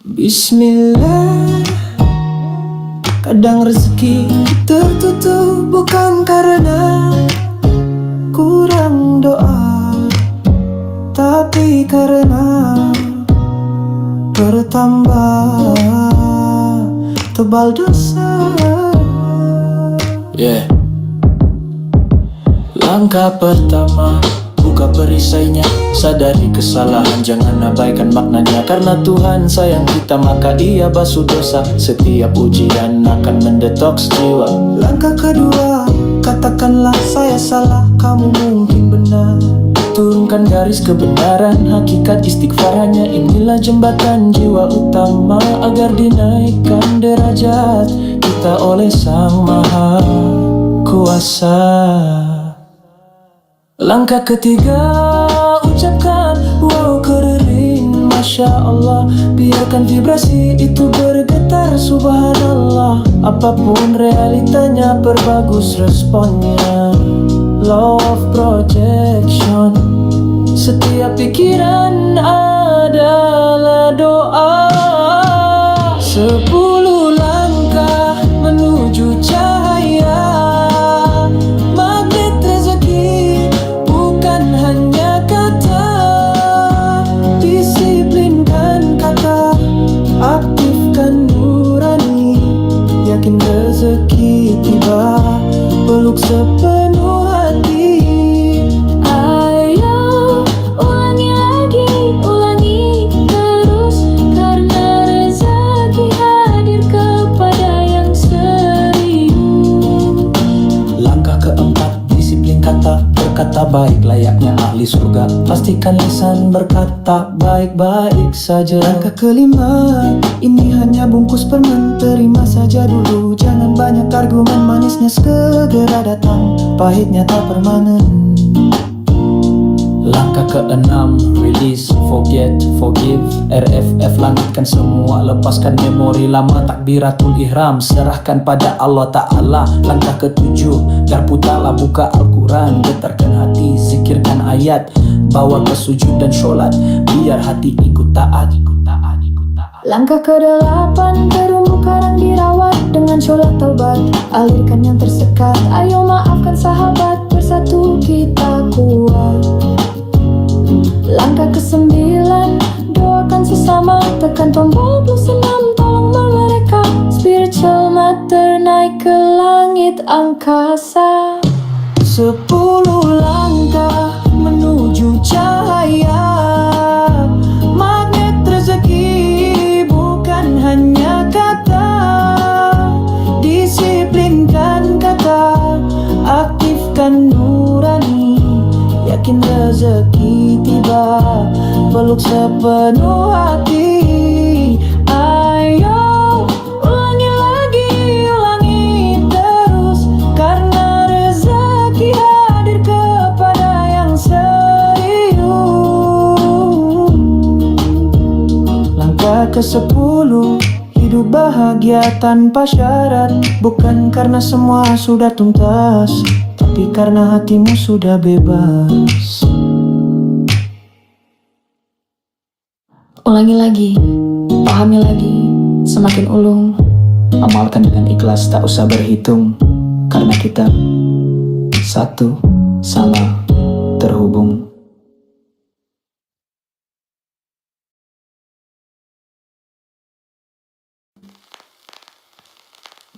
Bismillah. Kadang rezeki tertutup bukan karena kurang doa, tapi karena bertambah tebal dosa. Langkah pertama, buka perisainya, sadari kesalahan, jangan abaikan maknanya. Karena Tuhan sayang kita, maka Ia basuh dosa. Setiap ujian akan mendetoks jiwa. Langkah kedua, katakanlah saya salah, kamu mungkin benar. Turunkan garis kebenaran, hakikat istighfar, hanya inilah jembatan jiwa utama agar dinaikkan derajat kita oleh Sang Maha Kuasa. Langkah ketiga, ucapkan wow keren, Masya Allah. Biarkan vibrasi itu bergetar, Subhanallah. Apapun realitanya, perbagus responnya. Law of projection, setiap pikiran adalah doa. 10 langkah menuju cahaya, magnet rezeki bukan hanya kata. Disiplinkan kata, aktifkan nurani, yakin rezeki tiba, peluk sepenuh hati. Ayo ulangi lagi, ulangi terus, karena rezeki hadir kepada yang serius. Langkah keempat, disiplin kata, berkata baik layaknya ahli surga. Pastikan lisan berkata baik-baik saja. Langkah kelima, ini hanya bungkus permen, terima saja dulu. Jangan banyak argumen, manisnya segera datang, pahitnya tak permanen. Langkah keenam, release, forget, forgive, RFF, langitkan semua, lepaskan memori lama, takbiratul ihram, serahkan pada Allah Ta'ala. Langkah ketujuh, garpu ta'ala, buka Al-Quran, getarkan hati, zikirkan ayat, bawa ke sujud dan sholat, biar hati ikut taat. Langkah ke-8, terumbu karang dirawat dengan sholat taubat, alirkan yang tersekat. Ayo maafkan sahabat, bersatu kita kuat. Langkah ke-9, doakan sesama, tekan tombol plus 6, tolong mereka. Spiritual matter naik ke langit angkasa. 10 langkah menuju cahaya, magnet rezeki bukan hanya kata. Disiplinkan kata, aktifkan nurani, yakin rezeki tiba, peluk sepenuh hati. Ayo ulangi lagi, ulangi terus, karena rezeki hadir kepada yang serius. Langkah ke-10, hidup bahagia tanpa syarat, bukan karena semua sudah tuntas, tapi karena hatimu sudah bebas. Ulangi lagi, pahami lagi, semakin ulung. Amalkan dengan ikhlas, tak usah berhitung, karena kita satu sama terhubung.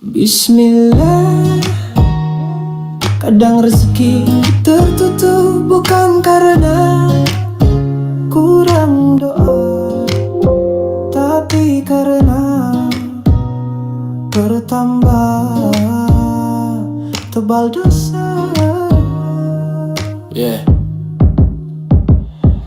Bismillah. Kadang rezeki tertutup bukan karena kurang doa, tapi karena bertambah tebal dosa.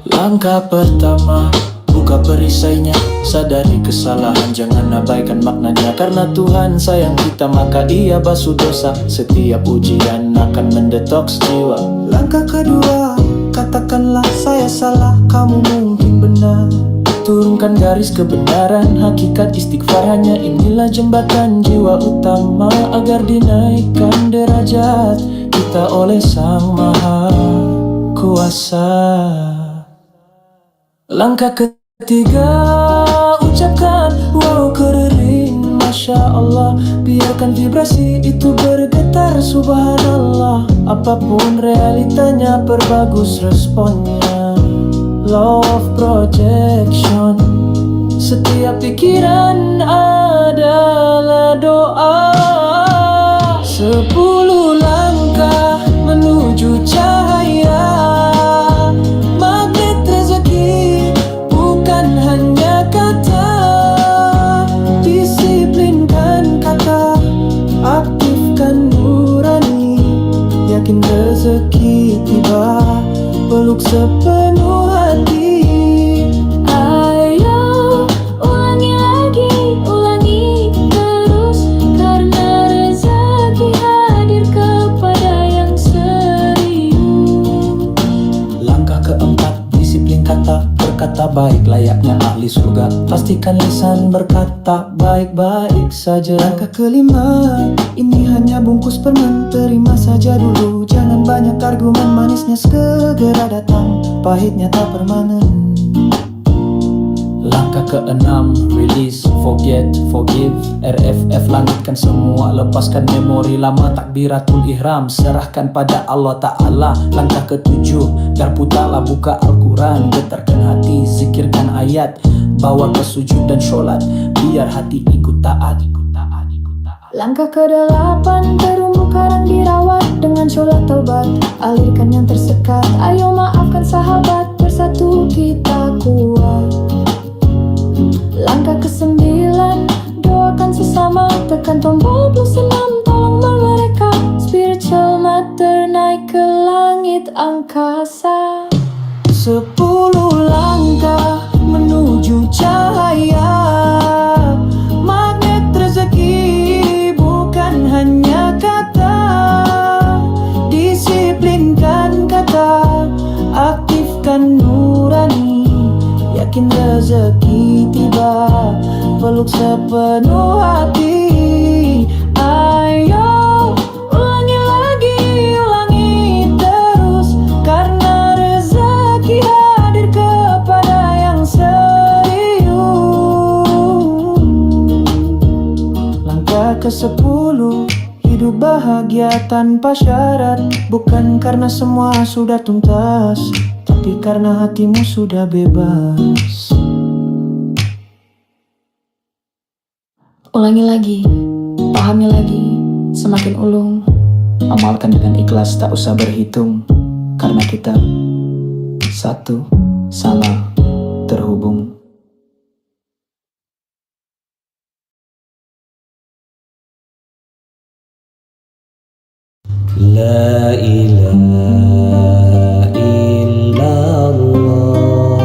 Langkah pertama, buka perisainya, sadari kesalahan, jangan abaikan maknanya. Karena Tuhan sayang kita, maka Ia basuh dosa. Setiap ujian akan mendetoks jiwa. Langkah kedua, katakanlah saya salah, kamu mungkin benar. Turunkan garis kebenaran, hakikat istighfar, hanya inilah jembatan jiwa utama agar dinaikkan derajat kita oleh Sang Maha Kuasa. Langkah ketiga, ucapkan Masya Allah. Biarkan vibrasi itu bergetar, subhanallah. Apapun realitanya, perbagus responnya. Law of projection. Setiap pikiran adalah doa. 10 langkah menuju cahaya. Magnet rezeki bukan hanya kata. Disiplinkan kata, aktifkan nurani. Yakin rezeki tiba, peluk sepenuh hati. Ayo ulangi lagi, ulangi terus, karena rezeki hadir kepada yang serius. Langkah keempat, disiplin kata. Berkata baik layaknya ahli surga. Pastikan lisan berkata baik-baik saja. Langkah kelima, ini hanya bungkus permen. Terima saja dulu, jangan banyak argumen. Manisnya segera datang, pahitnya tak permanen. Langkah keenam, release, forget, forgive. RFF, langitkan semua, lepaskan memori lama. Takbiratul ihram, serahkan pada Allah Ta'ala. Langkah ketujuh, garpu ta'ala, buka Al-Quran. Getarkan hati, zikirkan ayat. Bawa ke sujud dan sholat, biar hati ikut taat. Langkah ke-8, terumbu karang dirawat dengan sholat taubat. Alirkan yang tersekat, ayo maafkan sahabat. Bersatu kita kuat. Langkah ke-9, doakan sesama. Tekan tombol +6, tolonglah mereka. Spiritual matter naik ke langit angkasa. 10 langkah menuju cahaya. Magnet rezeki bukan hanya kata. Disiplinkan kata, aktifkan nurani. Yakin rezeki tiba, peluk sepenuh hati. Ayo ulangi lagi, ulangi terus, karena rezeki hadir kepada yang serius. Langkah ke-10, hidup bahagia tanpa syarat. Bukan karena semua sudah tuntas, tapi karena hatimu sudah bebas. Ulangi lagi, pahami lagi, semakin ulung. Amalkan dengan ikhlas, tak usah berhitung. Karena kita satu sama terhubung. La ilaha illallah,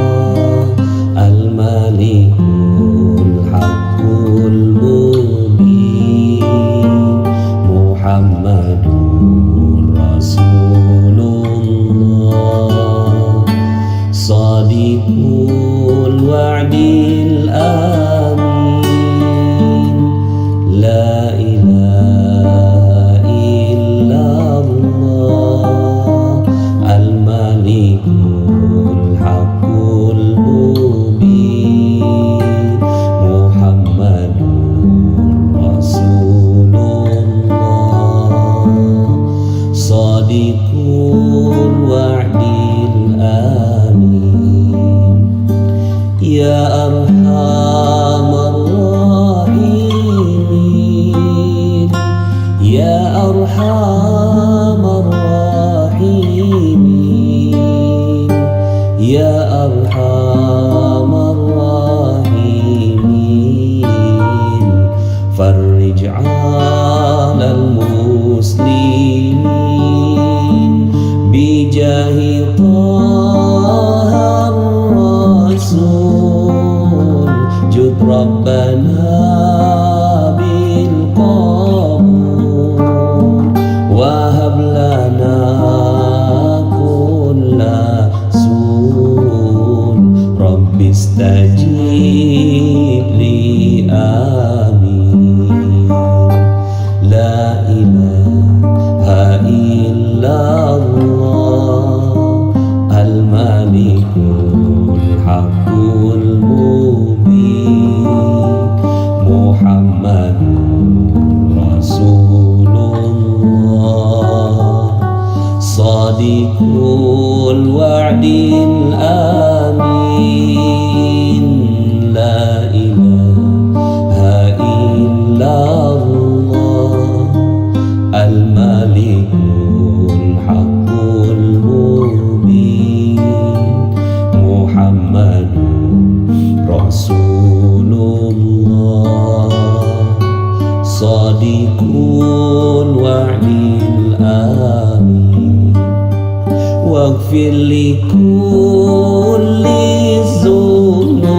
al-malikul haqqul mubin, Muhammadur Rasulullah, sadiqul wa'dil amin. La ilaha illallah, al-malikul haqqul mubin, Muhammadur Rasulullah, sadiqul wa'dil amin. Ya arhamar rahimin, ya arhamar rahimin, ya arhamar rahimin. Farrij 'alal muslimin bijahi Thahar Rasul. Jud Rabbana bil qabul, wahab lana kulla sul. Rabbi istajib li, amin. La ilaha illallah, al-malikul haqqul mubin, Sadiqul wa'dil amin waghfir li kulli dzunub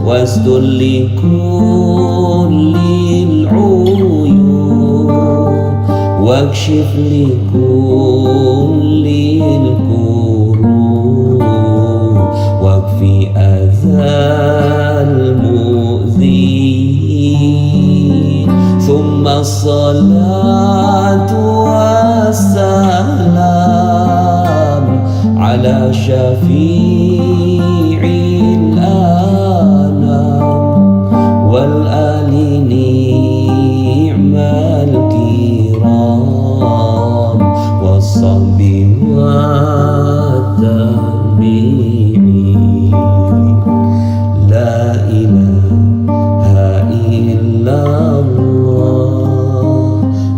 wastur li kulli uyub wakshif li kulli kurub wakfi adzal mu'zin thumma salatu wassalam ala syafi'il anam wal ali ni'mal kiram wassahbi wa tabi'in. La ilaha illallah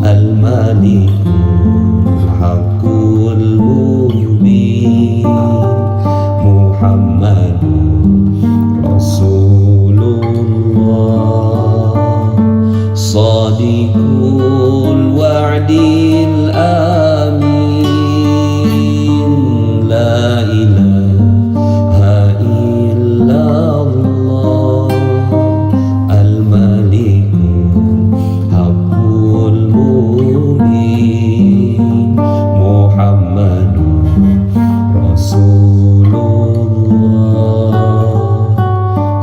al-malikul haqqul mubin Muhammadur Rasulullah Sadiqul wa'dil amin. La ilaha illallah al-malikul haqqul mubin Muhammadur Rasulullah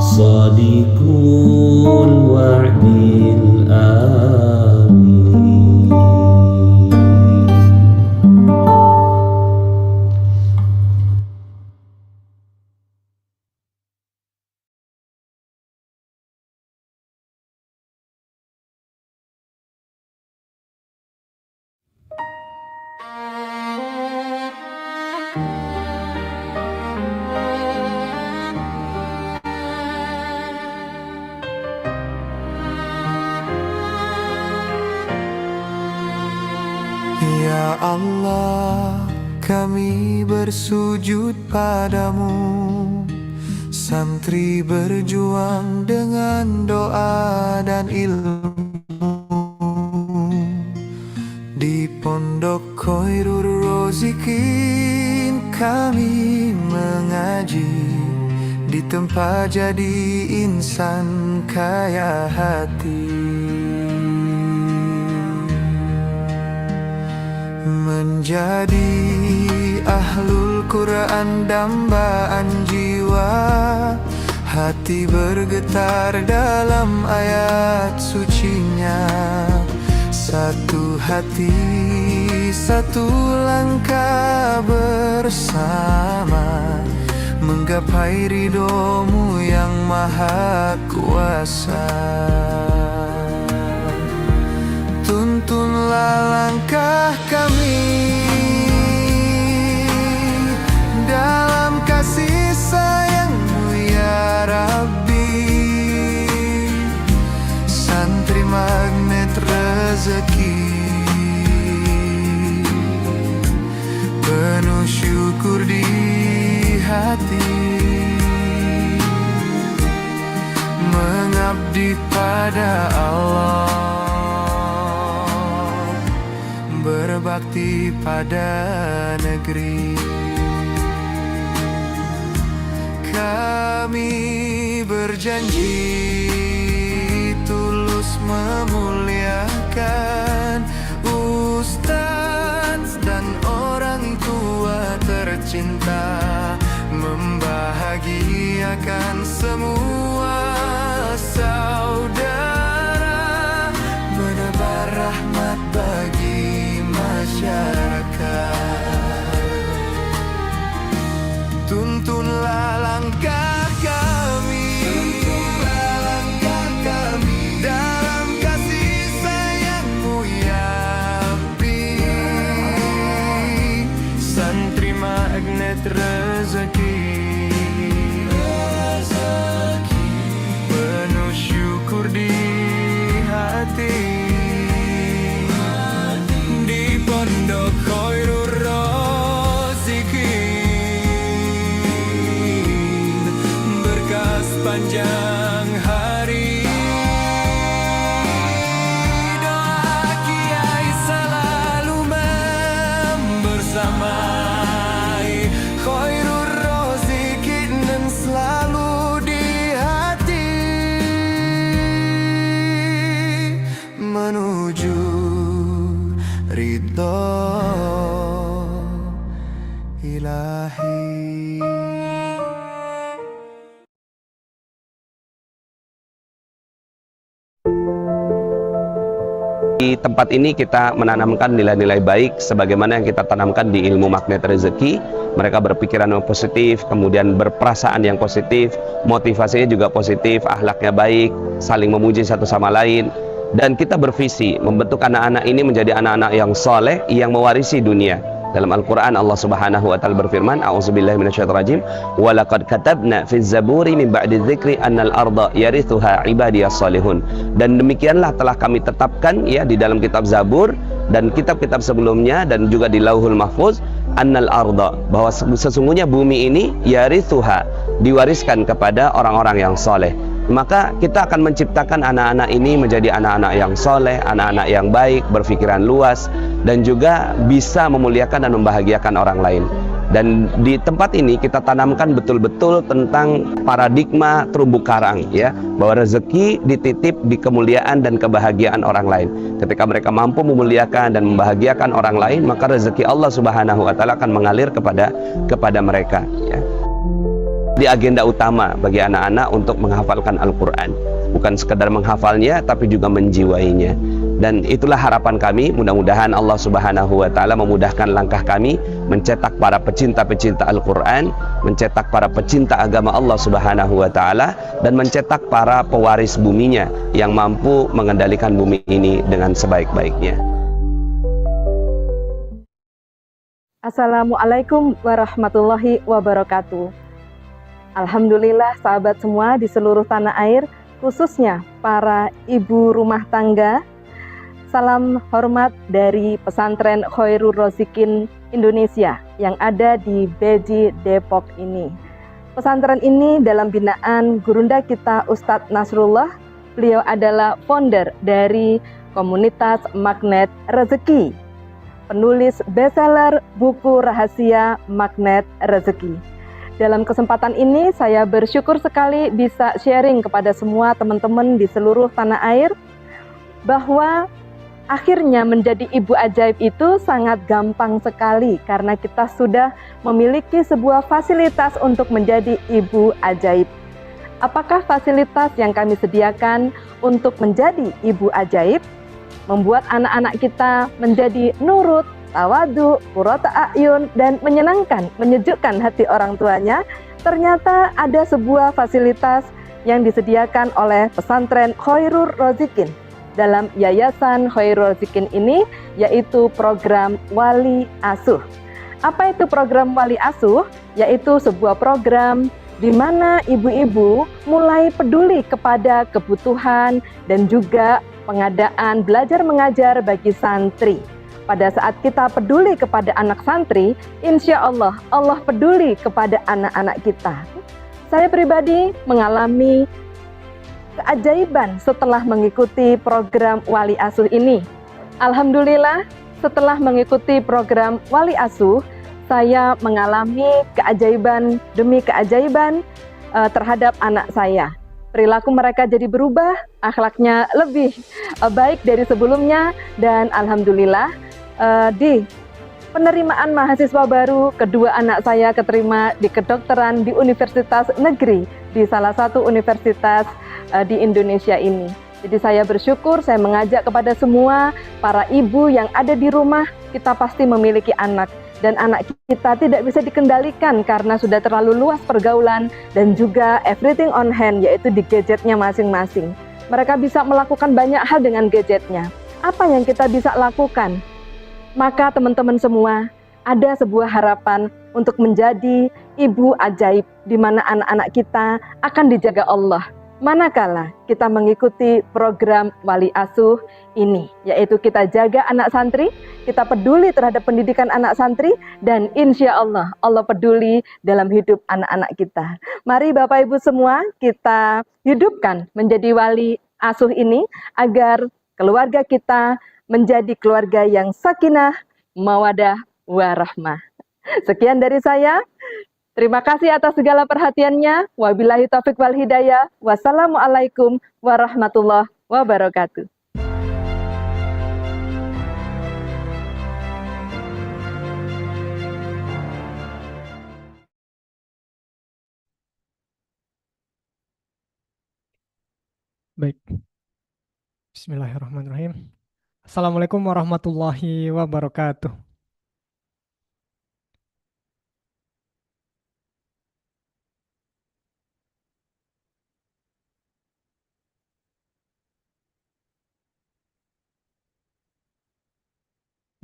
Sadiqul wa'dil amin. Ya Allah, kami bersujud padamu. Santri berjuang dengan doa dan ilmu. Di Pondok Khairul Rozikin kami mengaji. Di tempat jadi insan kaya hati. Menjadi ahlul Quran dambaan jiwa. Hati bergetar dalam ayat sucinya. Satu hati, satu langkah bersama menggapai ridhomu yang maha kuasa. Tuntunlah langkah kami dalam kasih sayang-Mu ya Rabbi. Santri magnet rezeki, penuh syukur di hati, mengabdi pada Allah, berbakti pada negeri. Kami berjanji tulus memuliakan ustaz dan orang tua tercinta, membahagiakan semua saudara, menebar rahmat bagi masyarakat. Tuntunlah langkah kami dalam kasih sayang-Mu ya Rabbi. Santri magnet rezeki, penuh syukur di hati. Di Pondok Khairul Rozikin berkah panjang hari. Di tempat ini kita menanamkan nilai-nilai baik sebagaimana yang kita tanamkan di ilmu magnet rezeki. Mereka berpikiran yang positif, kemudian berperasaan yang positif, motivasinya juga positif, akhlaknya baik, saling memuji satu sama lain. Dan kita bervisi membentuk anak-anak ini menjadi anak-anak yang soleh, yang mewarisi dunia. Dalam Al-Quran Allah Subhanahu wa Ta'ala berfirman, A'udzubillahi minasyaitonirrajim, wa laqad katabna fi zaburi min ba'di dzikri annal arda yarithuha ibadiyas salihun. Dan demikianlah telah kami tetapkan ya di dalam kitab Zabur dan kitab-kitab sebelumnya dan juga di Lauhul Mahfuz, annal arda, bahwa sesungguhnya bumi ini yarithuha, diwariskan kepada orang-orang yang soleh. Maka kita akan menciptakan anak-anak ini menjadi anak-anak yang soleh, anak-anak yang baik, berpikiran luas, dan juga bisa memuliakan dan membahagiakan orang lain. Dan di tempat ini kita tanamkan betul-betul tentang paradigma terumbu karang, ya, bahwa rezeki dititip di kemuliaan dan kebahagiaan orang lain. Ketika mereka mampu memuliakan dan membahagiakan orang lain, maka rezeki Allah Subhanahu wa Ta'ala akan mengalir kepada mereka, ya. Di agenda utama bagi anak-anak untuk menghafalkan Al-Quran, bukan sekedar menghafalnya tapi juga menjiwainya. Dan itulah harapan kami, mudah-mudahan Allah Subhanahu wa Ta'ala memudahkan langkah kami mencetak para pecinta-pecinta Al-Quran, mencetak para pecinta agama Allah Subhanahu wa Ta'ala, dan mencetak para pewaris buminya yang mampu mengendalikan bumi ini dengan sebaik-baiknya. Assalamualaikum warahmatullahi wabarakatuh. Alhamdulillah sahabat semua di seluruh tanah air, khususnya para ibu rumah tangga, salam hormat dari Pesantren Khairur Rozikin Indonesia yang ada di Beji, Depok ini. Pesantren ini dalam binaan gurunda kita Ustadz Nasrullah. Beliau adalah founder dari komunitas Magnet Rezeki, penulis bestseller buku rahasia Magnet Rezeki. Dalam kesempatan ini saya bersyukur sekali bisa sharing kepada semua teman-teman di seluruh tanah air bahwa akhirnya menjadi ibu ajaib itu sangat gampang sekali karena kita sudah memiliki sebuah fasilitas untuk menjadi ibu ajaib. Apakah fasilitas yang kami sediakan untuk menjadi ibu ajaib? Membuat anak-anak kita menjadi nurut, tawadu, qurrata a'yun, dan menyenangkan, menyejukkan hati orang tuanya. Ternyata ada sebuah fasilitas yang disediakan oleh Pesantren Khairur Rozikin dalam Yayasan Khairur Rozikin ini, yaitu program Wali Asuh. Apa itu program Wali Asuh? Yaitu sebuah program di mana ibu-ibu mulai peduli kepada kebutuhan dan juga pengadaan belajar mengajar bagi santri. Pada saat kita peduli kepada anak santri, insya Allah, Allah peduli kepada anak-anak kita. Saya pribadi mengalami keajaiban setelah mengikuti program Wali Asuh ini. Alhamdulillah, setelah mengikuti program Wali Asuh, saya mengalami keajaiban demi keajaiban terhadap anak saya. Perilaku mereka jadi berubah, akhlaknya lebih baik dari sebelumnya, dan alhamdulillah, di penerimaan mahasiswa baru, kedua anak saya keterima di kedokteran di universitas negeri di salah satu universitas di Indonesia ini. Jadi saya bersyukur, saya mengajak kepada semua para ibu yang ada di rumah, kita pasti memiliki anak. Dan anak kita tidak bisa dikendalikan karena sudah terlalu luas pergaulan dan juga everything on hand, yaitu di gadgetnya masing-masing. Mereka bisa melakukan banyak hal dengan gadgetnya. Apa yang kita bisa lakukan? Maka teman-teman semua, ada sebuah harapan untuk menjadi ibu ajaib di mana anak-anak kita akan dijaga Allah manakala kita mengikuti program Wali Asuh ini, yaitu kita jaga anak santri, kita peduli terhadap pendidikan anak santri, dan insya Allah, Allah peduli dalam hidup anak-anak kita. Mari Bapak Ibu semua, kita hidupkan menjadi Wali Asuh ini agar keluarga kita menjadi keluarga yang sakinah, mawadah, warahmah. Sekian dari saya. Terima kasih atas segala perhatiannya. Wabillahi taufiq wal hidayah. Wassalamualaikum warahmatullahi wabarakatuh. Baik. Bismillahirrahmanirrahim. Assalamualaikum warahmatullahi wabarakatuh.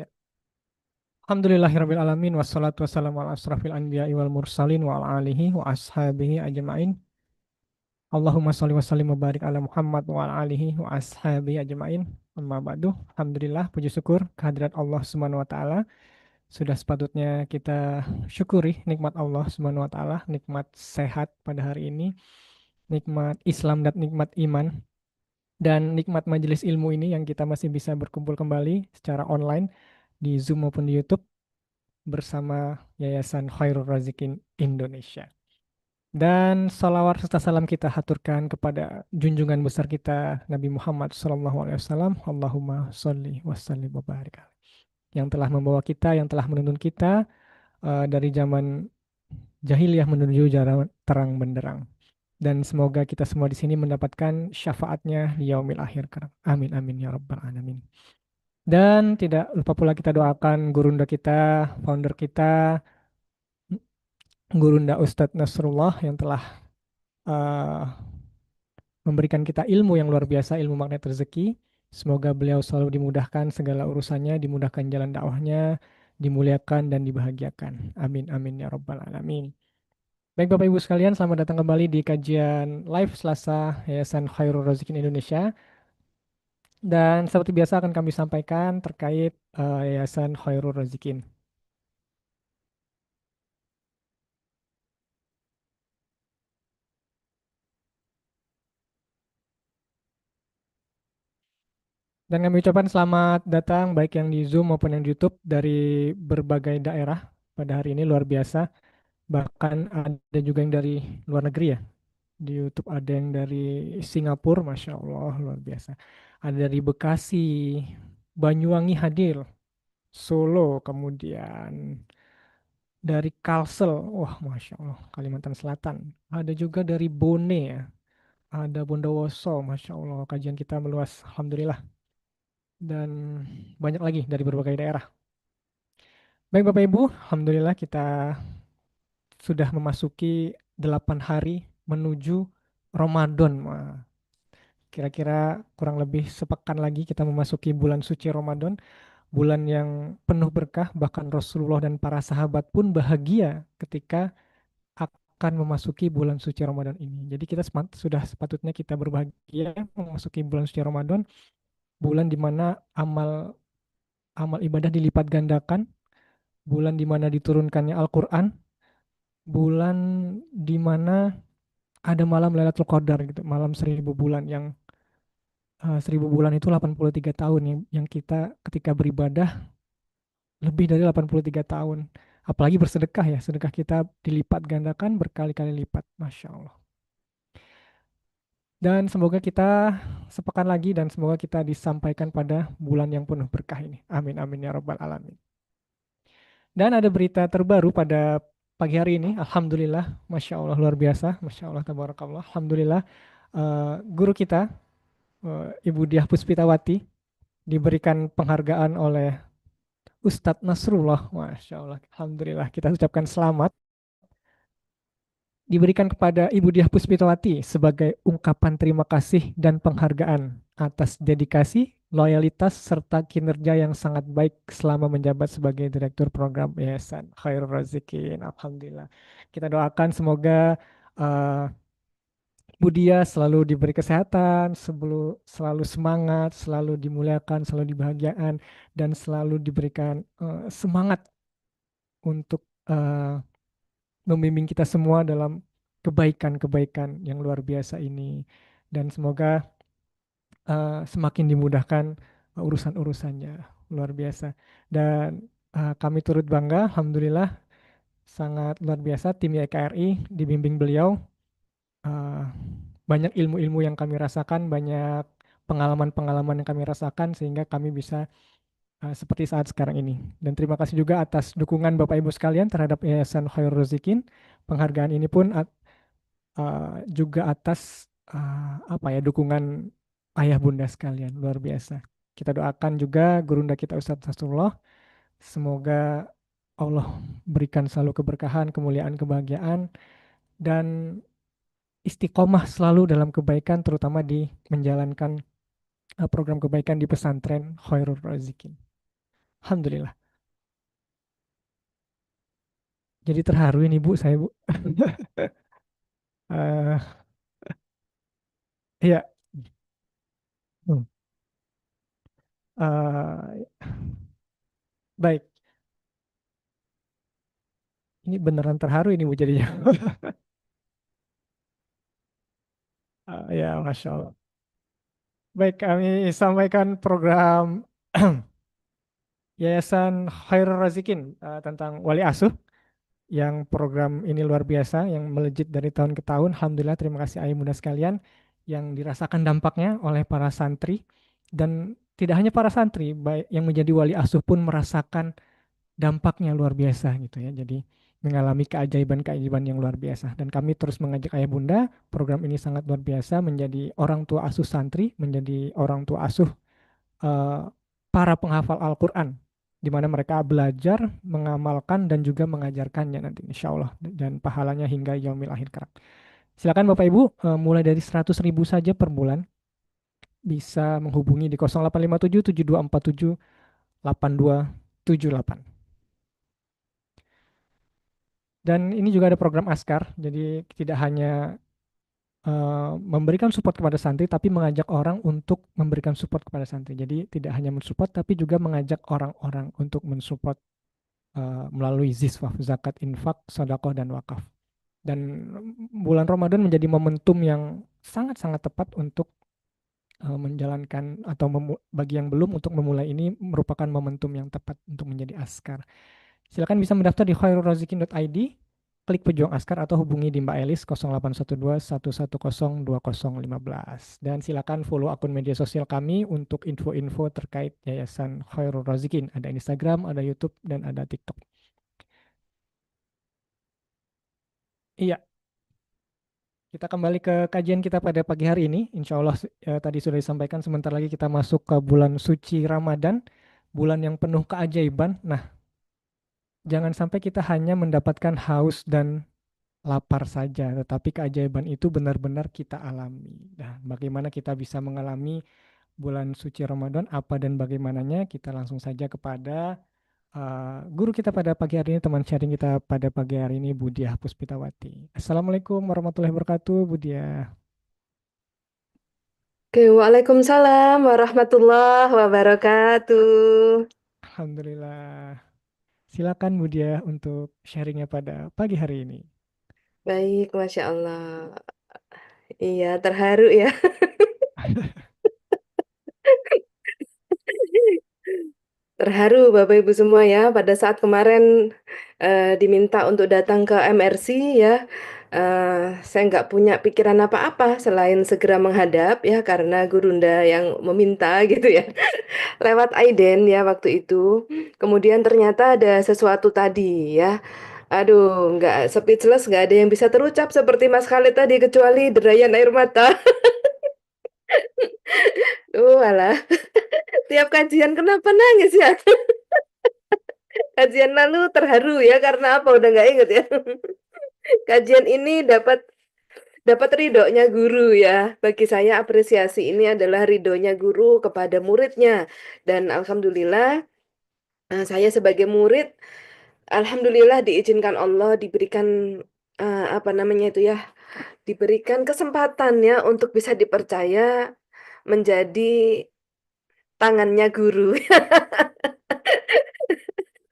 Ya. Alhamdulillahirabbil alamin wassalatu wassalamu ala asrafil anbiya'i wal mursalin wa ala alihi wa ashabihi ajmain. Allahumma sholli wa sallim wa barik ala Muhammad wa ala alihi wa ashabihi ajmain. Amma ba'du. Alhamdulillah puji syukur kehadirat Allah Subhanahu wa taala. Sudah sepatutnya kita syukuri nikmat Allah Subhanahu wa taala, nikmat sehat pada hari ini, nikmat Islam dan nikmat iman. Dan nikmat majelis ilmu ini yang kita masih bisa berkumpul kembali secara online di Zoom maupun di YouTube bersama Yayasan Khairul Razikin Indonesia. Dan salawat serta salam kita haturkan kepada junjungan besar kita Nabi Muhammad SAW. Allahumma sholli wa sallim wa barik alaihi. Yang telah membawa kita, yang telah menuntun kita dari zaman jahiliyah menuju jalan terang benderang. Dan semoga kita semua di sini mendapatkan syafaatnya di yaumil akhir. Amin amin ya rabbal alamin. Dan tidak lupa pula kita doakan gurunda kita, founder kita, Gurunda Ustadz Nasrullah yang telah uh, memberikan kita ilmu yang luar biasa, ilmu magnet rezeki. Semoga beliau selalu dimudahkan segala urusannya, dimudahkan jalan dakwahnya, dimuliakan dan dibahagiakan. Amin amin ya rabbal alamin. Baik Bapak Ibu sekalian, selamat datang kembali di kajian live Selasa Yayasan Khairul Razikin Indonesia. Dan seperti biasa akan kami sampaikan terkait Yayasan Khairul Razikin. Dan kami ucapkan selamat datang baik yang di Zoom maupun yang di YouTube dari berbagai daerah pada hari ini luar biasa. Bahkan ada juga yang dari luar negeri ya. Di YouTube ada yang dari Singapura, Masya Allah luar biasa. Ada dari Bekasi, Banyuwangi hadir, Solo, kemudian dari Kalsel, wah Masya Allah, Kalimantan Selatan. Ada juga dari Bone ya, ada Bondowoso, Masya Allah, kajian kita meluas, Alhamdulillah. Dan banyak lagi dari berbagai daerah. Baik Bapak Ibu, Alhamdulillah kita sudah memasuki 8 hari menuju Ramadan. Wah, kira-kira kurang lebih sepekan lagi kita memasuki bulan suci Ramadan, bulan yang penuh berkah, bahkan Rasulullah dan para sahabat pun bahagia ketika akan memasuki bulan suci Ramadan ini. Jadi kita sudah sepatutnya kita berbahagia memasuki bulan suci Ramadan, bulan di mana amal amal ibadah dilipat gandakan, bulan di mana diturunkannya Al-Qur'an, bulan di mana ada malam Lailatul Qadar gitu, malam 1.000 bulan yang 1.000 bulan itu 83 tahun yang kita ketika beribadah lebih dari 83 tahun. Apalagi bersedekah ya, sedekah kita dilipat gandakan berkali-kali lipat. Masya Allah. Dan semoga kita sepekan lagi dan semoga kita disampaikan pada bulan yang penuh berkah ini. Amin amin ya rabbal alamin. Dan ada berita terbaru pada pagi hari ini. Alhamdulillah, Masya Allah luar biasa. Masya Allah, tabarakallah. Alhamdulillah, guru kita, Ibu Diah Puspitawati, diberikan penghargaan oleh Ustadz Nasrullah. Masya Allah, Alhamdulillah. Kita ucapkan selamat. Diberikan kepada Ibu Diah Puspitawati sebagai ungkapan terima kasih dan penghargaan atas dedikasi, loyalitas, serta kinerja yang sangat baik selama menjabat sebagai Direktur Program Yayasan Khairul Razikin. Alhamdulillah. Kita doakan semoga Bu Diah selalu diberi kesehatan, selalu semangat, selalu dimuliakan, selalu dibahagiakan, dan selalu diberikan semangat untuk membimbing kita semua dalam kebaikan-kebaikan yang luar biasa ini. Dan semoga semakin dimudahkan urusan-urusannya. Luar biasa. Dan kami turut bangga, Alhamdulillah, sangat luar biasa tim YKRI dibimbing beliau. Banyak ilmu-ilmu yang kami rasakan, banyak pengalaman-pengalaman yang kami rasakan sehingga kami bisa seperti saat sekarang ini. Dan terima kasih juga atas dukungan Bapak Ibu sekalian terhadap Yayasan Khairul Razikin. Penghargaan ini pun juga atas apa ya dukungan ayah bunda sekalian luar biasa. Kita doakan juga gurunda kita Ustadz Nasrullah, semoga Allah berikan selalu keberkahan, kemuliaan, kebahagiaan, dan istiqomah selalu dalam kebaikan, terutama di menjalankan program kebaikan di pesantren Khairul Razikin. Alhamdulillah. Jadi terharu ini Bu, saya Bu. Eh, Iya. Hmm. Eh, Baik, ini beneran terharu ini Bu jadinya. Ya, Masya Allah. Baik, kami sampaikan program Yayasan Khairul Razikin tentang wali asuh, yang program ini luar biasa, yang melejit dari tahun ke tahun. Alhamdulillah, terima kasih ayah bunda sekalian yang dirasakan dampaknya oleh para santri. Dan tidak hanya para santri, baik yang menjadi wali asuh pun merasakan dampaknya luar biasa gitu ya. Jadi mengalami keajaiban-keajaiban yang luar biasa. Dan kami terus mengajak ayah bunda, program ini sangat luar biasa, menjadi orang tua asuh santri, menjadi orang tua asuh eh, para penghafal Al-Quran, di mana mereka belajar, mengamalkan, dan juga mengajarkannya nanti, insya Allah, dan pahalanya hingga yaumil akhir kelak. Silakan Bapak Ibu, mulai dari 100.000 saja per bulan, bisa menghubungi di 0857 7247 8278. Dan ini juga ada program Askar, jadi tidak hanya memberikan support kepada santri, tapi mengajak orang untuk memberikan support kepada santri. Jadi tidak hanya mensupport, tapi juga mengajak orang-orang untuk mensupport melalui ziswaf, zakat, infak, sedekah, dan wakaf. Dan bulan Ramadan menjadi momentum yang sangat-sangat tepat untuk menjalankan, atau bagi yang belum, untuk memulai ini merupakan momentum yang tepat untuk menjadi askar. Silakan bisa mendaftar di khairulrazikin.id, klik pejuang askar, atau hubungi di Mbak Elis 0812 110 2015. Dan silakan follow akun media sosial kami untuk info-info terkait Yayasan Khairul Razikin. Ada Instagram, ada YouTube, dan ada TikTok. Iya, kita kembali ke kajian kita pada pagi hari ini. Insya Allah tadi sudah disampaikan, sebentar lagi kita masuk ke bulan suci Ramadan, bulan yang penuh keajaiban. Nah, jangan sampai kita hanya mendapatkan haus dan lapar saja, tetapi keajaiban itu benar-benar kita alami. Nah, bagaimana kita bisa mengalami bulan suci Ramadan, apa dan bagaimananya? Kita langsung saja kepada guru kita pada pagi hari ini, teman sharing kita pada pagi hari ini, Bu Diah Puspitawati. Assalamualaikum warahmatullahi wabarakatuh, Bu Diah. Oke, Waalaikumsalam warahmatullahi wabarakatuh. Alhamdulillah. Silakan Bu Diah untuk sharingnya pada pagi hari ini. Baik, Masya Allah. Iya, terharu ya. Terharu Bapak Ibu semua ya, pada saat kemarin diminta untuk datang ke MRC ya, saya nggak punya pikiran apa-apa selain segera menghadap ya, karena Gurunda yang meminta gitu ya, lewat Aiden ya waktu itu. Kemudian ternyata ada sesuatu tadi ya. Aduh, nggak speechless, nggak ada yang bisa terucap seperti Mas Khalid tadi kecuali derayan air mata. Alah, tiap kajian kenapa nangis ya? Kajian lalu terharu ya karena apa? Udah nggak inget ya. Kajian ini dapat dapat ridhonya guru ya. Bagi saya apresiasi ini adalah ridhonya guru kepada muridnya. Dan alhamdulillah saya sebagai murid, alhamdulillah diizinkan Allah diberikan apa namanya itu ya, diberikan kesempatan ya untuk bisa dipercaya menjadi tangannya guru.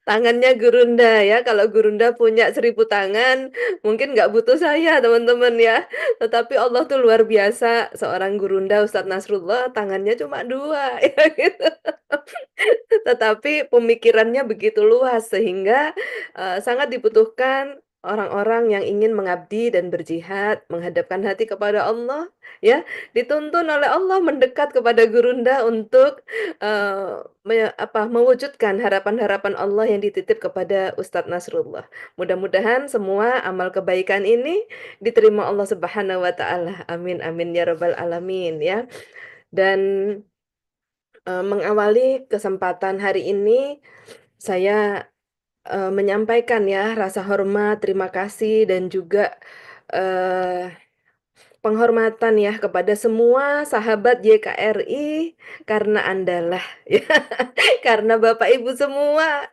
Tangannya Gurunda ya. Kalau Gurunda punya 1.000 tangan, mungkin nggak butuh saya teman-teman ya. Tetapi Allah tuh luar biasa. Seorang Gurunda Ustadz Nasrullah tangannya cuma 2 ya gitu. Tetapi pemikirannya begitu luas sehingga sangat dibutuhkan orang-orang yang ingin mengabdi dan berjihad, menghadapkan hati kepada Allah, ya, dituntun oleh Allah mendekat kepada Gurunda untuk mewujudkan harapan-harapan Allah yang dititip kepada Ustadz Nasrullah. Mudah-mudahan semua amal kebaikan ini diterima Allah Subhanahu wa taala. Amin amin ya rabbal alamin ya. Dan mengawali kesempatan hari ini, saya menyampaikan ya rasa hormat, terima kasih, dan juga eh, penghormatan ya kepada semua sahabat YKRI karena Andalah ya, karena Bapak Ibu semua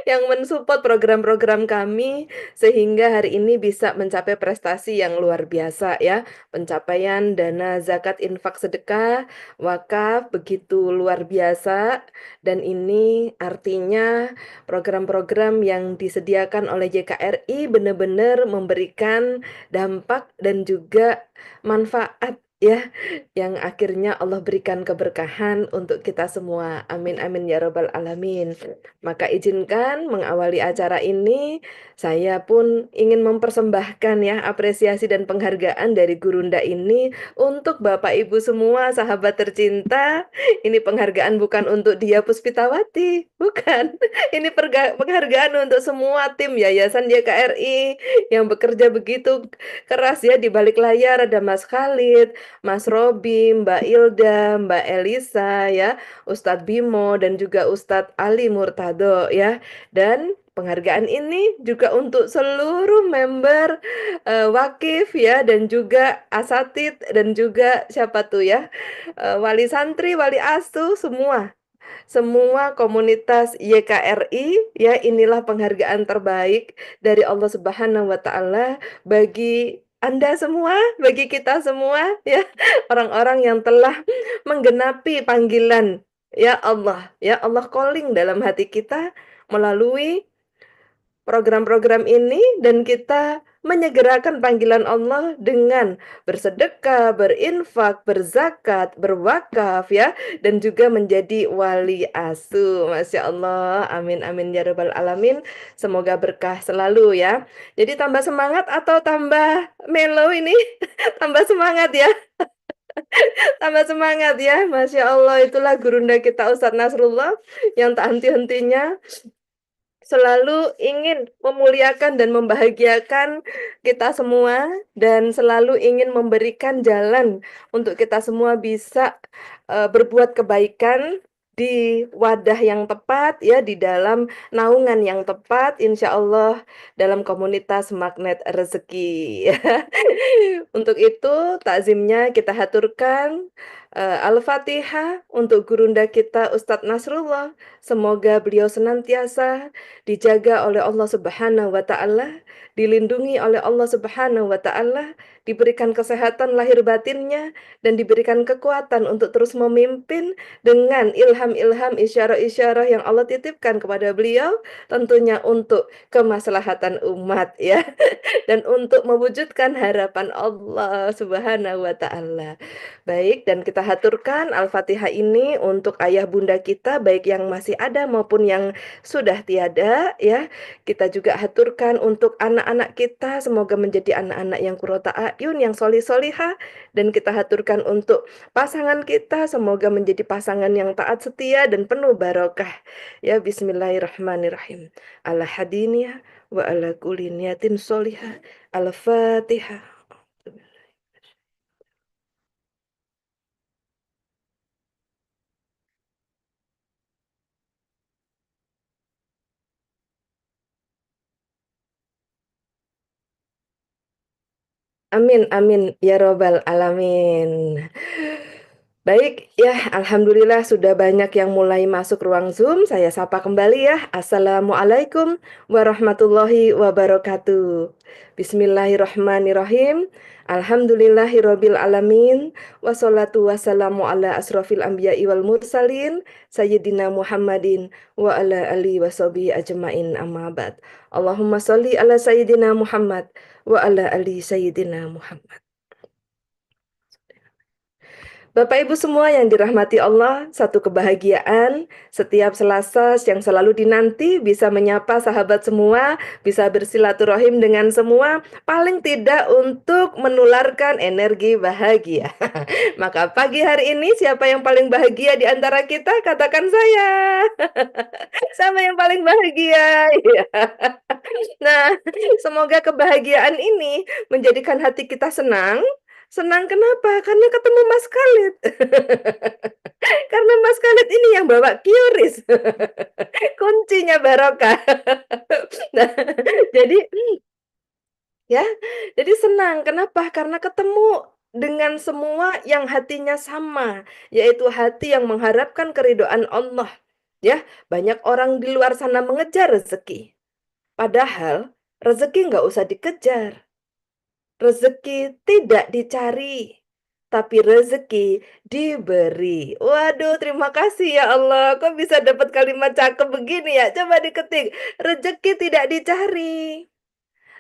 yang mensupport program-program kami sehingga hari ini bisa mencapai prestasi yang luar biasa ya. Pencapaian dana zakat infak sedekah wakaf begitu luar biasa, dan ini artinya program-program yang disediakan oleh JKRI benar-benar memberikan dampak dan juga manfaat ya, yang akhirnya Allah berikan keberkahan untuk kita semua. Amin amin ya robbal alamin. Maka izinkan mengawali acara ini, saya pun ingin mempersembahkan ya apresiasi dan penghargaan dari Gurunda ini untuk Bapak Ibu semua sahabat tercinta. Ini penghargaan bukan untuk Dia Puspitawati, bukan. Ini penghargaan untuk semua tim Yayasan YKRI yang bekerja begitu keras ya di balik layar. Ada Mas Khalid, Mas Robi, Mbak Ilda, Mbak Elisa ya, Ustadz Bimo, dan juga Ustadz Ali Murtado ya. Dan penghargaan ini juga untuk seluruh member Wakif ya, dan juga asatid, dan juga siapa tuh ya, wali santri, wali asuh, semua komunitas YKRI ya. Inilah penghargaan terbaik dari Allah Subhanahu wa taala bagi Anda semua, bagi kita semua ya, orang-orang yang telah menggenapi panggilan ya Allah calling dalam hati kita melalui program-program ini, dan kita menyegerakan panggilan Allah dengan bersedekah, berinfak, berzakat, berwakaf ya, dan juga menjadi wali asuh. Masya Allah, amin amin ya rabbal alamin. Semoga berkah selalu ya. Jadi tambah semangat atau tambah melo ini? Tambah semangat ya. Tambah semangat ya. Masya Allah, itulah gurunda kita Ustadz Nasrullah yang tak henti-hentinya selalu ingin memuliakan dan membahagiakan kita semua, dan selalu ingin memberikan jalan untuk kita semua bisa berbuat kebaikan di wadah yang tepat ya, di dalam naungan yang tepat, insya Allah dalam komunitas Magnet Rezeki. Untuk itu takzimnya kita haturkan Al-Fatihah untuk gurunda kita Ustadz Nasrullah. Semoga beliau senantiasa dijaga oleh Allah Subhanahu wa taala, dilindungi oleh Allah Subhanahu wa taala, diberikan kesehatan lahir batinnya, dan diberikan kekuatan untuk terus memimpin dengan ilham-ilham, isyarah-isyarah yang Allah titipkan kepada beliau, tentunya untuk kemaslahatan umat ya, dan untuk mewujudkan harapan Allah Subhanahu wa taala. Baik, dan kita haturkan Al-Fatihah ini untuk ayah bunda kita, baik yang masih ada maupun yang sudah tiada ya. Kita juga haturkan untuk anak-anak kita, semoga menjadi anak-anak yang qurrata a'yun, yang solih-solihah. Dan kita haturkan untuk pasangan kita, semoga menjadi pasangan yang taat setia dan penuh barokah. Ya, bismillahirrahmanirrahim. Ala hadiniyah wa ala kulli niyatin solihah. Al-Fatihah. Amin amin ya robbal alamin. Baik ya, alhamdulillah sudah banyak yang mulai masuk ruang Zoom. Saya sapa kembali ya. Assalamualaikum warahmatullahi wabarakatuh. Bismillahirrahmanirrahim. Alhamdulillahirabbil alamin. Wassalatu wassalamu ala asrofil anbiya'i wal mursalin sayyidina Muhammadin wa ala alihi washabihi ajmain, amma ba'd. Allahumma sholli ala sayyidina Muhammad wa ala ali sayyidina Muhammad. Bapak Ibu semua yang dirahmati Allah, satu kebahagiaan setiap Selasa yang selalu dinanti bisa menyapa sahabat semua, bisa bersilaturahim dengan semua, paling tidak untuk menularkan energi bahagia. Maka pagi hari ini siapa yang paling bahagia di antara kita? Katakan saya. Sama yang paling bahagia. Nah, semoga kebahagiaan ini menjadikan hati kita senang. Senang kenapa? Karena ketemu Mas Khalid. Karena Mas Khalid ini bawa QRIS. Kuncinya barokah. Nah, jadi ya, jadi senang. Kenapa? Karena ketemu dengan semua yang hatinya sama, yaitu hati yang mengharapkan keridhaan Allah. Ya, banyak orang di luar sana mengejar rezeki. Padahal rezeki nggak usah dikejar. Rezeki tidak dicari, tapi rezeki diberi. Waduh, terima kasih ya Allah. Kok bisa dapat kalimat cakep begini ya? Coba diketik. Rezeki tidak dicari,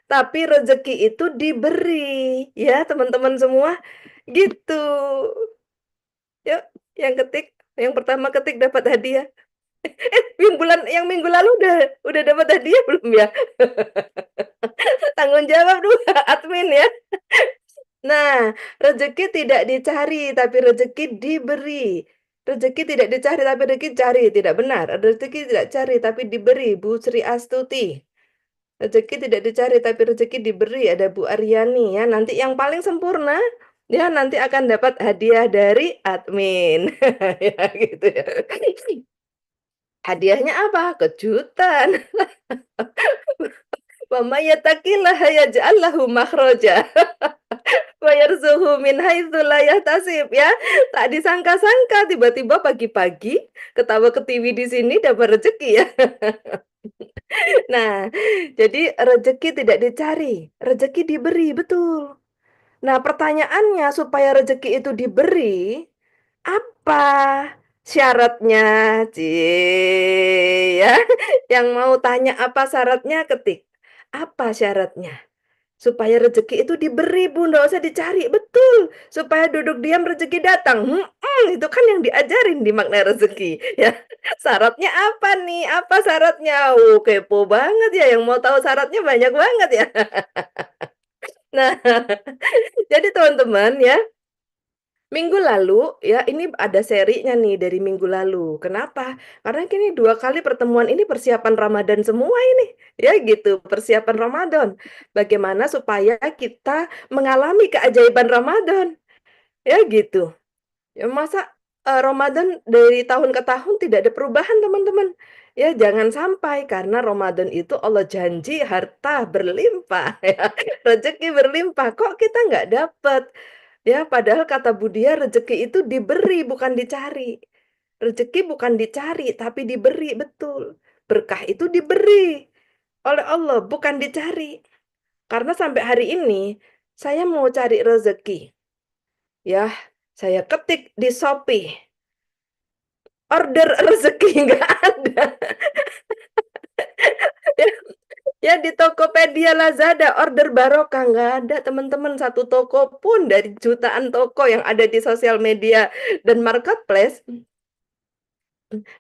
tapi rezeki itu diberi. Ya, teman-teman semua. Gitu. Yuk, yang ketik, yang pertama ketik dapat hadiah. Yang minggu lalu udah dapat hadiah belum ya? Tanggung jawab dulu admin ya. Nah, rezeki tidak dicari, tapi rezeki diberi. Rezeki tidak dicari, tapi rezeki cari. Tidak benar. Rezeki tidak cari, tapi diberi. Bu Sri Astuti. Rezeki tidak dicari, tapi rezeki diberi. Ada Bu Aryani ya. Nanti yang paling sempurna, ya nanti akan dapat hadiah dari admin. Ya gitu ya. Hadiahnya apa? Kejutan. Wa may yattaqillaha yaj'al lahu makhraja. Wa yarzuqhu min haitsu la yahtasib ya. Tak disangka-sangka tiba-tiba pagi-pagi ketawa ketiwi di sini dapat rezeki ya. Nah, jadi rezeki tidak dicari, rezeki diberi, betul. Nah, pertanyaannya supaya rezeki itu diberi, apa syaratnya? Ya. Yang mau tanya apa syaratnya ketik. Apa syaratnya? Supaya rezeki itu diberi, Bu, nggak usah dicari. Betul, supaya duduk diam rezeki datang. Itu kan yang diajarin di makna rezeki, ya. Syaratnya apa nih? Apa syaratnya? Kepo banget ya, yang mau tahu syaratnya banyak banget ya. Nah, jadi teman-teman ya, minggu lalu ya ini ada serinya nih dari minggu lalu. Kenapa? Karena kini 2 kali pertemuan ini persiapan Ramadan semua ini. Ya gitu, persiapan Ramadan. Bagaimana supaya kita mengalami keajaiban Ramadan. Ya gitu. Ya masa Ramadan dari tahun ke tahun tidak ada perubahan, teman-teman. Ya jangan sampai karena Ramadan itu Allah janji harta berlimpah ya, rezeki berlimpah. Kok kita nggak dapat? Ya, padahal kata Budia rezeki itu diberi bukan dicari. Rezeki bukan dicari tapi diberi, betul. Berkah itu diberi oleh Allah bukan dicari. Karena sampai hari ini saya mau cari rezeki. Ya, saya ketik di Shopee. Order rezeki nggak ada. Ya di Tokopedia, Lazada, order barokah nggak ada, teman-teman. Satu toko pun dari jutaan toko yang ada di sosial media dan marketplace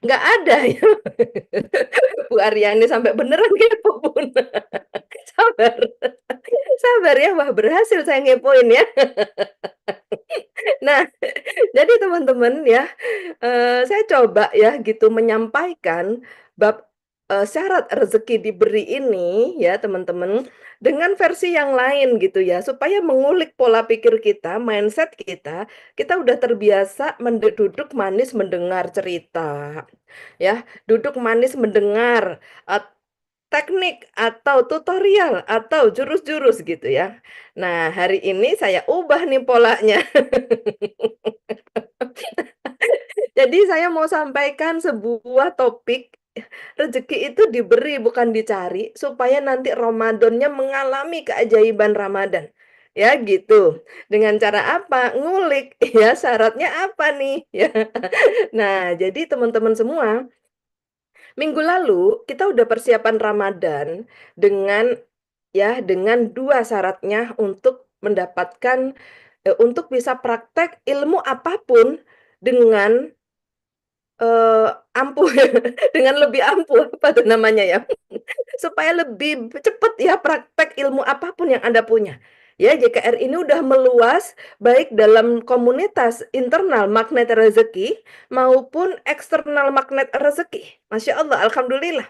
nggak ada ya. Bu Aryani sampai beneran kepo pun. Sabar, sabar ya. Wah berhasil saya ngepoin ya. Nah, jadi teman-teman ya, saya coba ya gitu menyampaikan bab syarat rezeki diberi ini ya teman-teman, dengan versi yang lain gitu ya, supaya mengulik pola pikir kita, mindset kita udah terbiasa duduk manis mendengar cerita, ya, duduk manis mendengar teknik atau tutorial atau jurus-jurus gitu ya. Nah, hari ini saya ubah nih polanya. Jadi saya mau sampaikan sebuah topik, rezeki itu diberi bukan dicari, supaya nanti Ramadannya mengalami keajaiban Ramadan. Ya gitu. Dengan cara apa? Ngulik ya syaratnya apa nih? Ya. Nah, jadi teman-teman semua, minggu lalu kita udah persiapan Ramadan dengan dengan 2 syaratnya untuk mendapatkan untuk bisa praktek ilmu apapun dengan ampuh dengan lebih ampuh, apa tuh namanya ya, supaya lebih cepat ya praktek ilmu apapun yang Anda punya. Ya, JKR ini udah meluas baik dalam komunitas internal magnet rezeki maupun eksternal magnet rezeki. Masya Allah, alhamdulillah.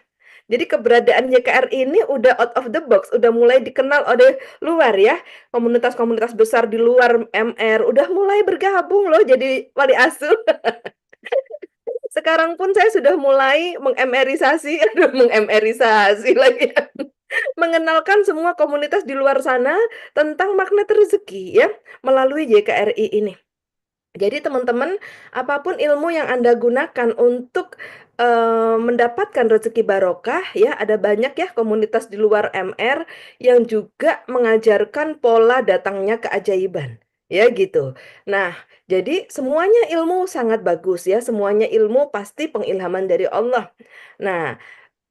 Jadi keberadaan JKR ini udah out of the box, udah mulai dikenal oleh luar ya. Komunitas-komunitas besar di luar MR udah mulai bergabung loh jadi wali asuh. Sekarang pun saya sudah mulai mengemerisasi, aduh mengemerisasi lagi ya, mengenalkan semua komunitas di luar sana tentang magnet rezeki ya, melalui YKRI ini. Jadi teman-teman, apapun ilmu yang Anda gunakan untuk, mendapatkan rezeki barokah ya, ada banyak ya komunitas di luar MR yang juga mengajarkan pola datangnya keajaiban, ya gitu. Nah, jadi semuanya ilmu sangat bagus ya, semuanya ilmu pasti pengilhaman dari Allah. Nah,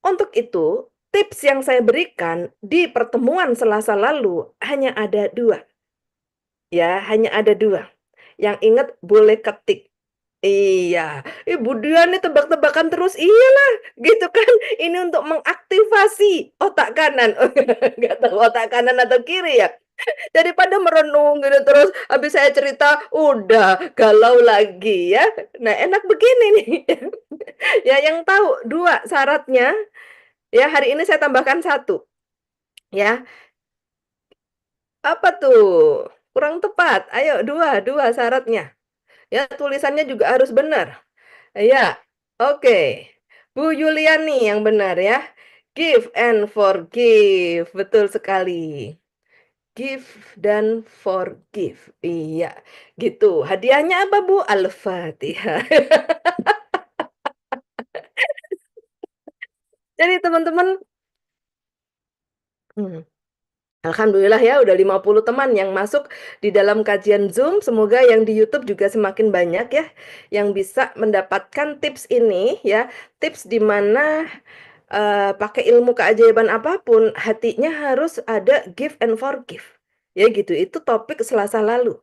untuk itu, tips yang saya berikan di pertemuan Selasa lalu hanya ada 2, ya, hanya ada 2. Yang ingat boleh ketik. Iya, Ibu Dian nih tebak-tebakan terus, iyalah gitu kan, ini untuk mengaktifasi otak kanan, nggak tahu otak kanan atau kiri ya, daripada merenung gitu terus habis saya cerita udah galau lagi ya. Nah enak begini nih, ya yang tahu 2 syaratnya, ya hari ini saya tambahkan 1 ya, apa tuh? Kurang tepat, ayo 2 syaratnya. Ya, tulisannya juga harus benar. Iya, oke. Bu Yuliani yang benar ya. Give and forgive, betul sekali. Give dan forgive. Iya, gitu. Hadiahnya apa, Bu? Al-Fatihah. Jadi teman-teman, hmm, alhamdulillah ya udah 50 teman yang masuk di dalam kajian Zoom. Semoga yang di YouTube juga semakin banyak ya yang bisa mendapatkan tips ini ya. Tips di mana pakai ilmu keajaiban apapun hatinya harus ada give and forgive. Ya gitu. Itu topik Selasa lalu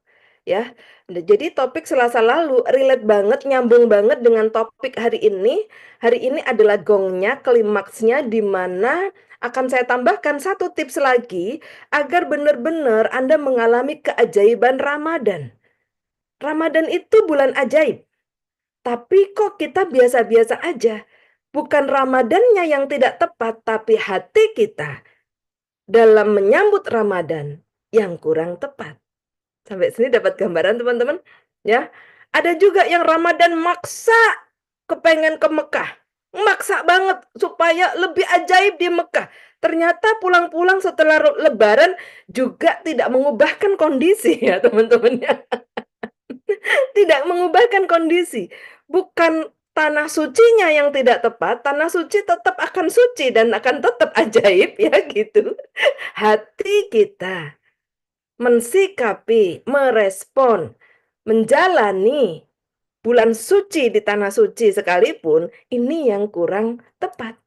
ya. Nah, jadi topik Selasa lalu relate banget, nyambung banget dengan topik hari ini. Hari ini adalah gongnya, klimaksnya di mana akan saya tambahkan 1 tips lagi agar benar-benar Anda mengalami keajaiban Ramadan. Ramadan itu bulan ajaib, tapi kok kita biasa-biasa aja. Bukan Ramadannya yang tidak tepat, tapi hati kita dalam menyambut Ramadan yang kurang tepat. Sampai sini dapat gambaran teman-teman? Ya. Ada juga yang Ramadan maksa kepengen ke Mekah. Maksa banget supaya lebih ajaib di Mekah. Ternyata pulang-pulang setelah lebaran juga tidak mengubahkan kondisi ya teman-teman ya. Tidak mengubahkan kondisi. Bukan tanah sucinya yang tidak tepat, tanah suci tetap akan suci dan akan tetap ajaib ya gitu. Hati kita mensikapi, merespon, menjalani bulan suci di tanah suci sekalipun, ini yang kurang tepat.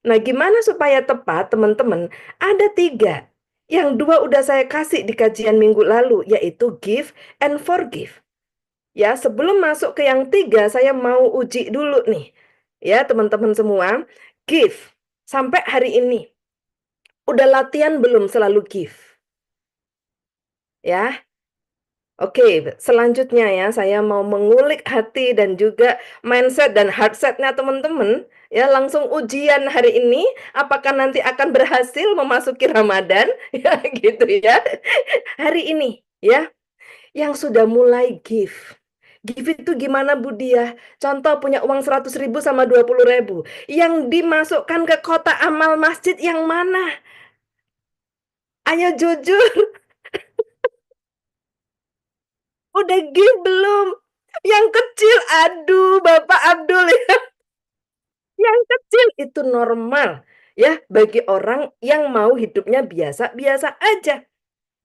Nah, gimana supaya tepat, teman-teman? Ada 3. Yang 2 udah saya kasih di kajian minggu lalu, yaitu give and forgive. Ya, sebelum masuk ke yang 3, saya mau uji dulu nih. Ya, teman-teman semua, give. Sampai hari ini, udah latihan belum selalu give? Ya, oke, selanjutnya ya, saya mau mengulik hati dan juga mindset dan heartset-nya teman-teman. Ya, langsung ujian hari ini, apakah nanti akan berhasil memasuki Ramadan? Ya, gitu ya. Hari ini, ya, yang sudah mulai give. Give itu gimana Bu Dia? Contoh punya uang 100.000 sama 20.000. Yang dimasukkan ke kotak amal masjid yang mana? Ayo jujur. Udah give belum? Yang kecil, aduh Bapak Abdul ya. Yang kecil itu normal ya bagi orang yang mau hidupnya biasa-biasa aja.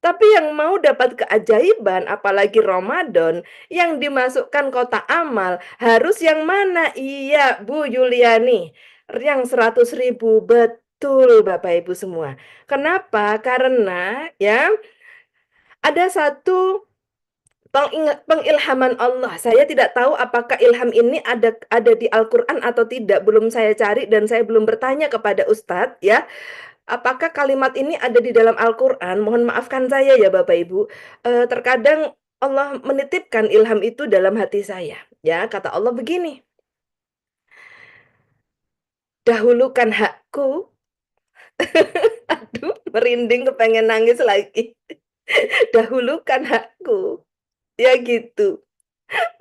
Tapi yang mau dapat keajaiban apalagi Ramadan yang dimasukkan kotak amal harus yang mana? Iya Bu Yuliani, yang 100.000 betul Bapak Ibu semua. Kenapa? Karena ya ada satu pengilhaman Allah. Saya tidak tahu apakah ilham ini ada di Al-Qur'an atau tidak, belum saya cari dan saya belum bertanya kepada ustadz ya. Apakah kalimat ini ada di dalam Al-Qur'an? Mohon maafkan saya ya Bapak Ibu. Terkadang Allah menitipkan ilham itu dalam hati saya. Ya, kata Allah begini. Dahulukan hakku. Aduh, merinding kepengen nangis lagi. Dahulukan hakku. Ya gitu.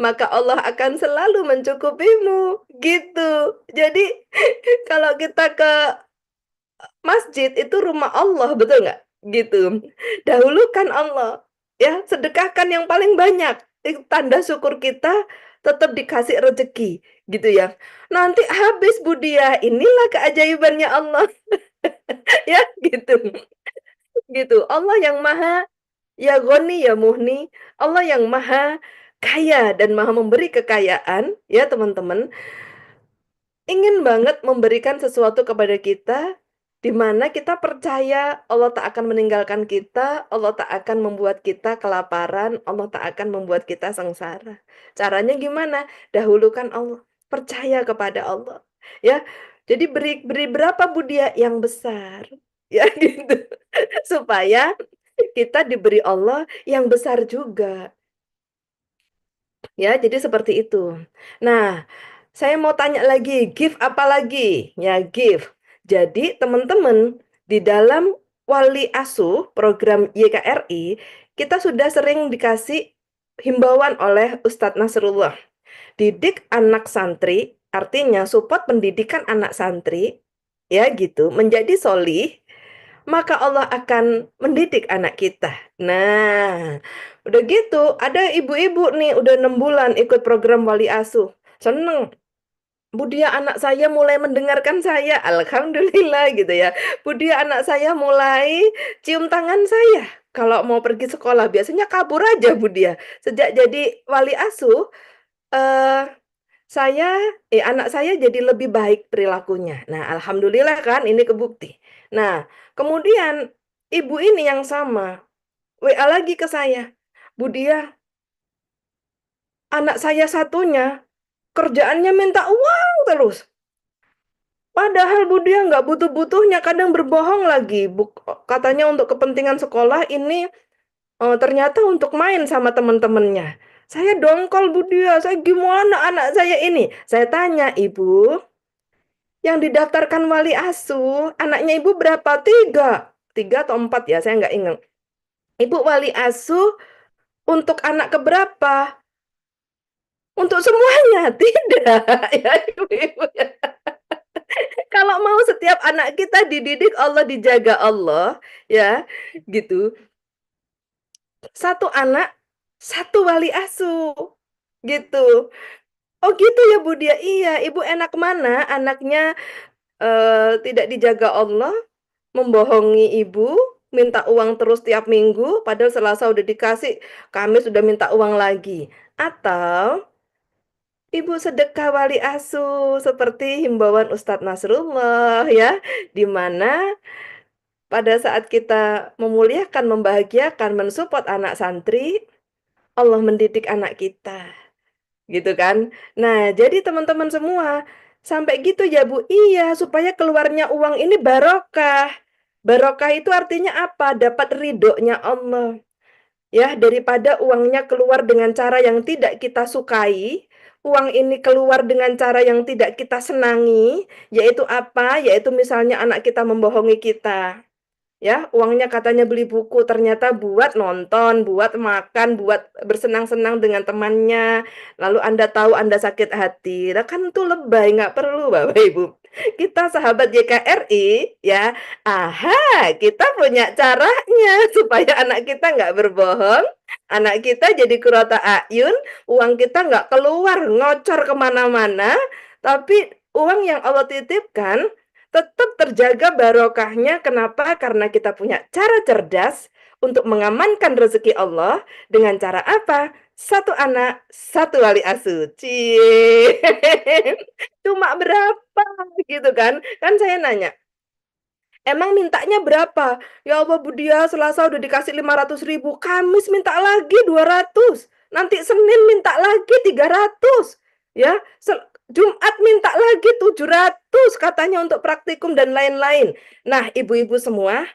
maka Allah akan selalu mencukupimu, gitu. Jadi kalau kita ke masjid itu rumah Allah, betul nggak? Gitu. Dahulukan Allah, ya, sedekahkan yang paling banyak. Itu tanda syukur kita tetap dikasih rezeki, gitu ya. Nanti habis Budia, inilah keajaibannya Allah, ya, gitu. Gitu. Allah yang maha ya Ghani ya Muhni, Allah yang maha kaya dan maha memberi kekayaan, ya teman-teman, ingin banget memberikan sesuatu kepada kita, di mana kita percaya Allah tak akan meninggalkan kita, Allah tak akan membuat kita kelaparan, Allah tak akan membuat kita sengsara. Caranya gimana? Dahulukan Allah, percaya kepada Allah, ya. Jadi beri berapa Budia yang besar, ya gitu. Supaya kita diberi Allah yang besar juga. Ya, jadi seperti itu. Nah, saya mau tanya lagi, gift apa lagi? Ya, gift. Jadi, teman-teman, di dalam Wali Asuh program YKRI, kita sudah sering dikasih himbauan oleh Ustadz Nasrullah. Didik anak santri, artinya support pendidikan anak santri, ya gitu, menjadi solih, maka Allah akan mendidik anak kita. Nah, udah gitu, ada ibu-ibu nih udah 6 bulan ikut program Wali Asuh. Seneng. Budia anak saya mulai mendengarkan saya, alhamdulillah gitu ya. Budia anak saya mulai cium tangan saya. Kalau mau pergi sekolah biasanya kabur aja Budia. Sejak jadi Wali Asuh, eh anak saya jadi lebih baik perilakunya. Nah, alhamdulillah kan ini kebukti. Nah, kemudian ibu ini yang sama WA lagi ke saya. Budia, anak saya satunya kerjaannya minta uang terus. Padahal Budia nggak butuh-butuhnya, kadang berbohong lagi. Katanya untuk kepentingan sekolah ini ternyata untuk main sama teman-temannya. Saya dongkol Budia, saya gimana anak saya ini? Saya tanya, Ibu, yang didaftarkan Wali Asuh, anaknya Ibu berapa? 3. 3 atau 4 ya, saya nggak ingat. Ibu Wali Asuh untuk anak keberapa? Untuk semuanya? Tidak, ya Ibu-ibu ya. Kalau mau setiap anak kita dididik Allah, dijaga Allah, ya, gitu. Satu anak, satu Wali Asuh, gitu. Oh gitu ya Bu Dia? Iya, Ibu enak mana anaknya tidak dijaga Allah, membohongi ibu, minta uang terus tiap minggu, padahal Selasa udah dikasih, Kamis sudah minta uang lagi. Atau ibu sedekah Wali Asuh seperti himbauan Ustadz Nasrullah ya, di mana pada saat kita memuliakan, membahagiakan, mensupport anak santri, Allah mendidik anak kita. Gitu kan. Nah, jadi teman-teman semua, sampai gitu ya Bu? Iya, supaya keluarnya uang ini barokah. Barokah itu artinya apa? Dapat ridhonya Allah. Ya, daripada uangnya keluar dengan cara yang tidak kita sukai, uang ini keluar dengan cara yang tidak kita senangi, yaitu apa? Yaitu misalnya anak kita membohongi kita. Ya, uangnya katanya beli buku, ternyata buat nonton, buat makan, buat bersenang-senang dengan temannya. Lalu Anda tahu Anda sakit hati. Nah, kan itu lebay, nggak perlu Bapak Ibu. Kita sahabat YKRI, ya. Aha, kita punya caranya supaya anak kita nggak berbohong, anak kita jadi kurata ayun, uang kita nggak keluar ngocor kemana-mana, tapi uang yang Allah titipkan tetap terjaga barokahnya. Kenapa? Karena kita punya cara cerdas untuk mengamankan rezeki Allah dengan cara apa? Satu anak, satu Wali Asuh. Cie. Cuma berapa gitu kan? Kan saya nanya, emang mintanya berapa? Ya Allah Budia, Selasa udah dikasih 500.000, Kamis minta lagi 200, nanti Senin minta lagi 300, ya, Jumat minta lagi 700 katanya untuk praktikum dan lain-lain. Nah, ibu-ibu semua,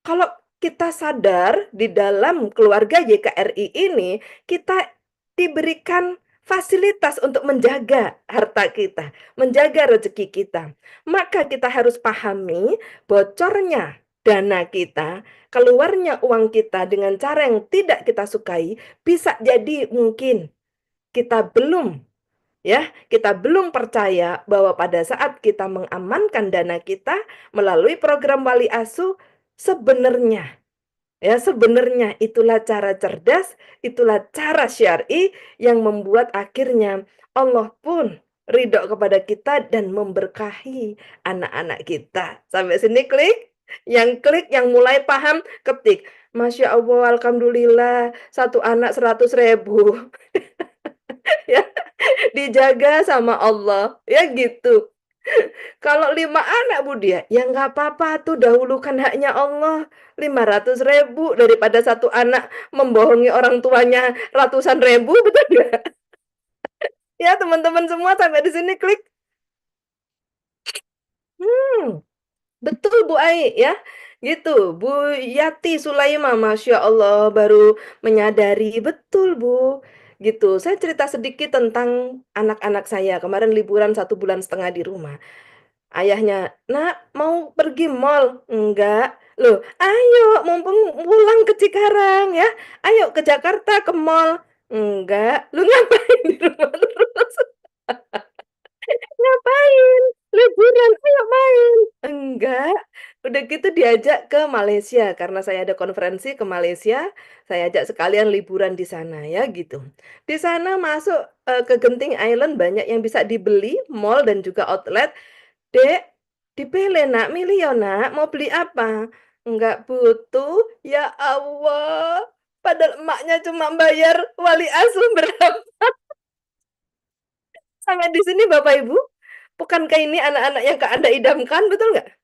kalau kita sadar di dalam keluarga YKRI ini, kita diberikan fasilitas untuk menjaga harta kita, menjaga rezeki kita. Maka kita harus pahami bocornya dana kita, keluarnya uang kita dengan cara yang tidak kita sukai, bisa jadi mungkin kita belum percaya bahwa pada saat kita mengamankan dana kita melalui program wali asuh, sebenarnya itulah cara cerdas, itulah cara syar'i yang membuat akhirnya Allah pun ridho kepada kita dan memberkahi anak-anak kita. Sampai sini klik? Yang klik, yang mulai paham, ketik. Masya Allah, Alhamdulillah, satu anak 100.000. Ya, dijaga sama Allah, ya gitu. Kalau 5 anak Bu Dia, ya nggak apa-apa tuh, dahulukan haknya Allah. 500.000 daripada satu anak membohongi orang tuanya ratusan ribu, betul nggak? Ya teman-teman semua sampai di sini klik. Betul Bu Ai ya. Gitu, Bu Yati Sulaima, Masya Allah baru menyadari, betul Bu. Gitu, saya cerita sedikit tentang anak-anak saya. Kemarin liburan 1,5 bulan di rumah. Ayahnya, "Nak, mau pergi mall?" "Enggak." "Loh, ayo, mumpung pulang ke Cikarang ya. Ayo ke Jakarta ke mall." "Enggak." "Lu ngapain di rumah terus?" "Ngapain? Liburan, ayo main." "Enggak." Udah gitu diajak ke Malaysia, karena saya ada konferensi ke Malaysia, saya ajak sekalian liburan di sana ya gitu. Di sana masuk ke Genting Island banyak yang bisa dibeli, mall dan juga outlet. "Dek, dipilih nak, milih ya nak, mau beli apa?" "Enggak butuh." Ya Allah, padahal emaknya cuma bayar wali asuh berapa. Sampai di sini Bapak Ibu, bukankah ini anak-anak yang Anda idamkan, betul nggak?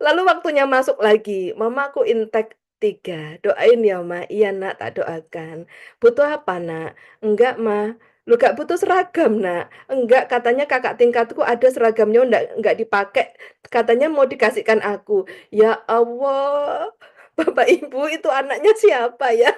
Lalu waktunya masuk lagi, "Mamaku intek 3, doain ya Ma." "Iya nak, tak doakan." "Butuh apa nak?" "Enggak Ma." "Lu gak butuh seragam nak?" "Enggak, katanya kakak tingkatku ada seragamnya enggak dipakai, katanya mau dikasihkan aku." Ya Allah, Bapak Ibu itu anaknya siapa ya?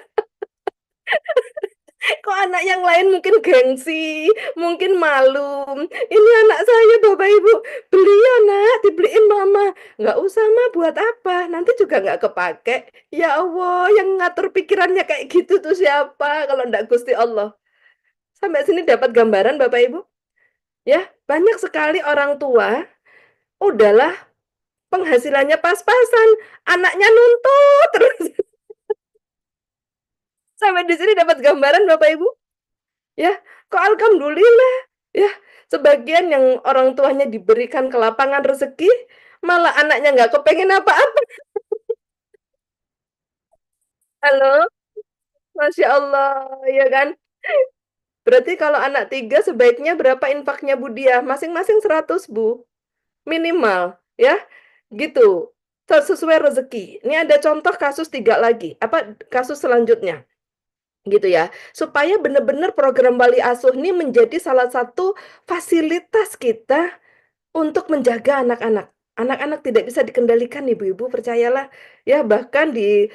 Kok anak yang lain mungkin gengsi, mungkin malu. "Ini anak saya Bapak Ibu, beli ya nak, dibeliin mama." "Nggak usah mah, buat apa? Nanti juga nggak kepake." Ya Allah, yang ngatur pikirannya kayak gitu tuh siapa kalau ndak Gusti Allah? Sampai sini dapat gambaran Bapak Ibu? Ya, banyak sekali orang tua, udahlah penghasilannya pas-pasan, anaknya nuntut terus. Sampai di sini dapat gambaran Bapak Ibu? Ya, kok alhamdulillah, ya, sebagian yang orang tuanya diberikan kelapangan rezeki, malah anaknya nggak kepengen apa-apa. Halo, Masya Allah, ya kan? Berarti kalau anak 3 sebaiknya berapa infaknya Bu Diah? Masing-masing 100 Bu, minimal, ya, gitu. Sesuai rezeki. Ini ada contoh kasus 3 lagi, kasus selanjutnya. Gitu ya, supaya benar-benar program Wali Asuh ini menjadi salah satu fasilitas kita untuk menjaga anak-anak. Anak-anak tidak bisa dikendalikan ibu-ibu, percayalah. Ya, bahkan di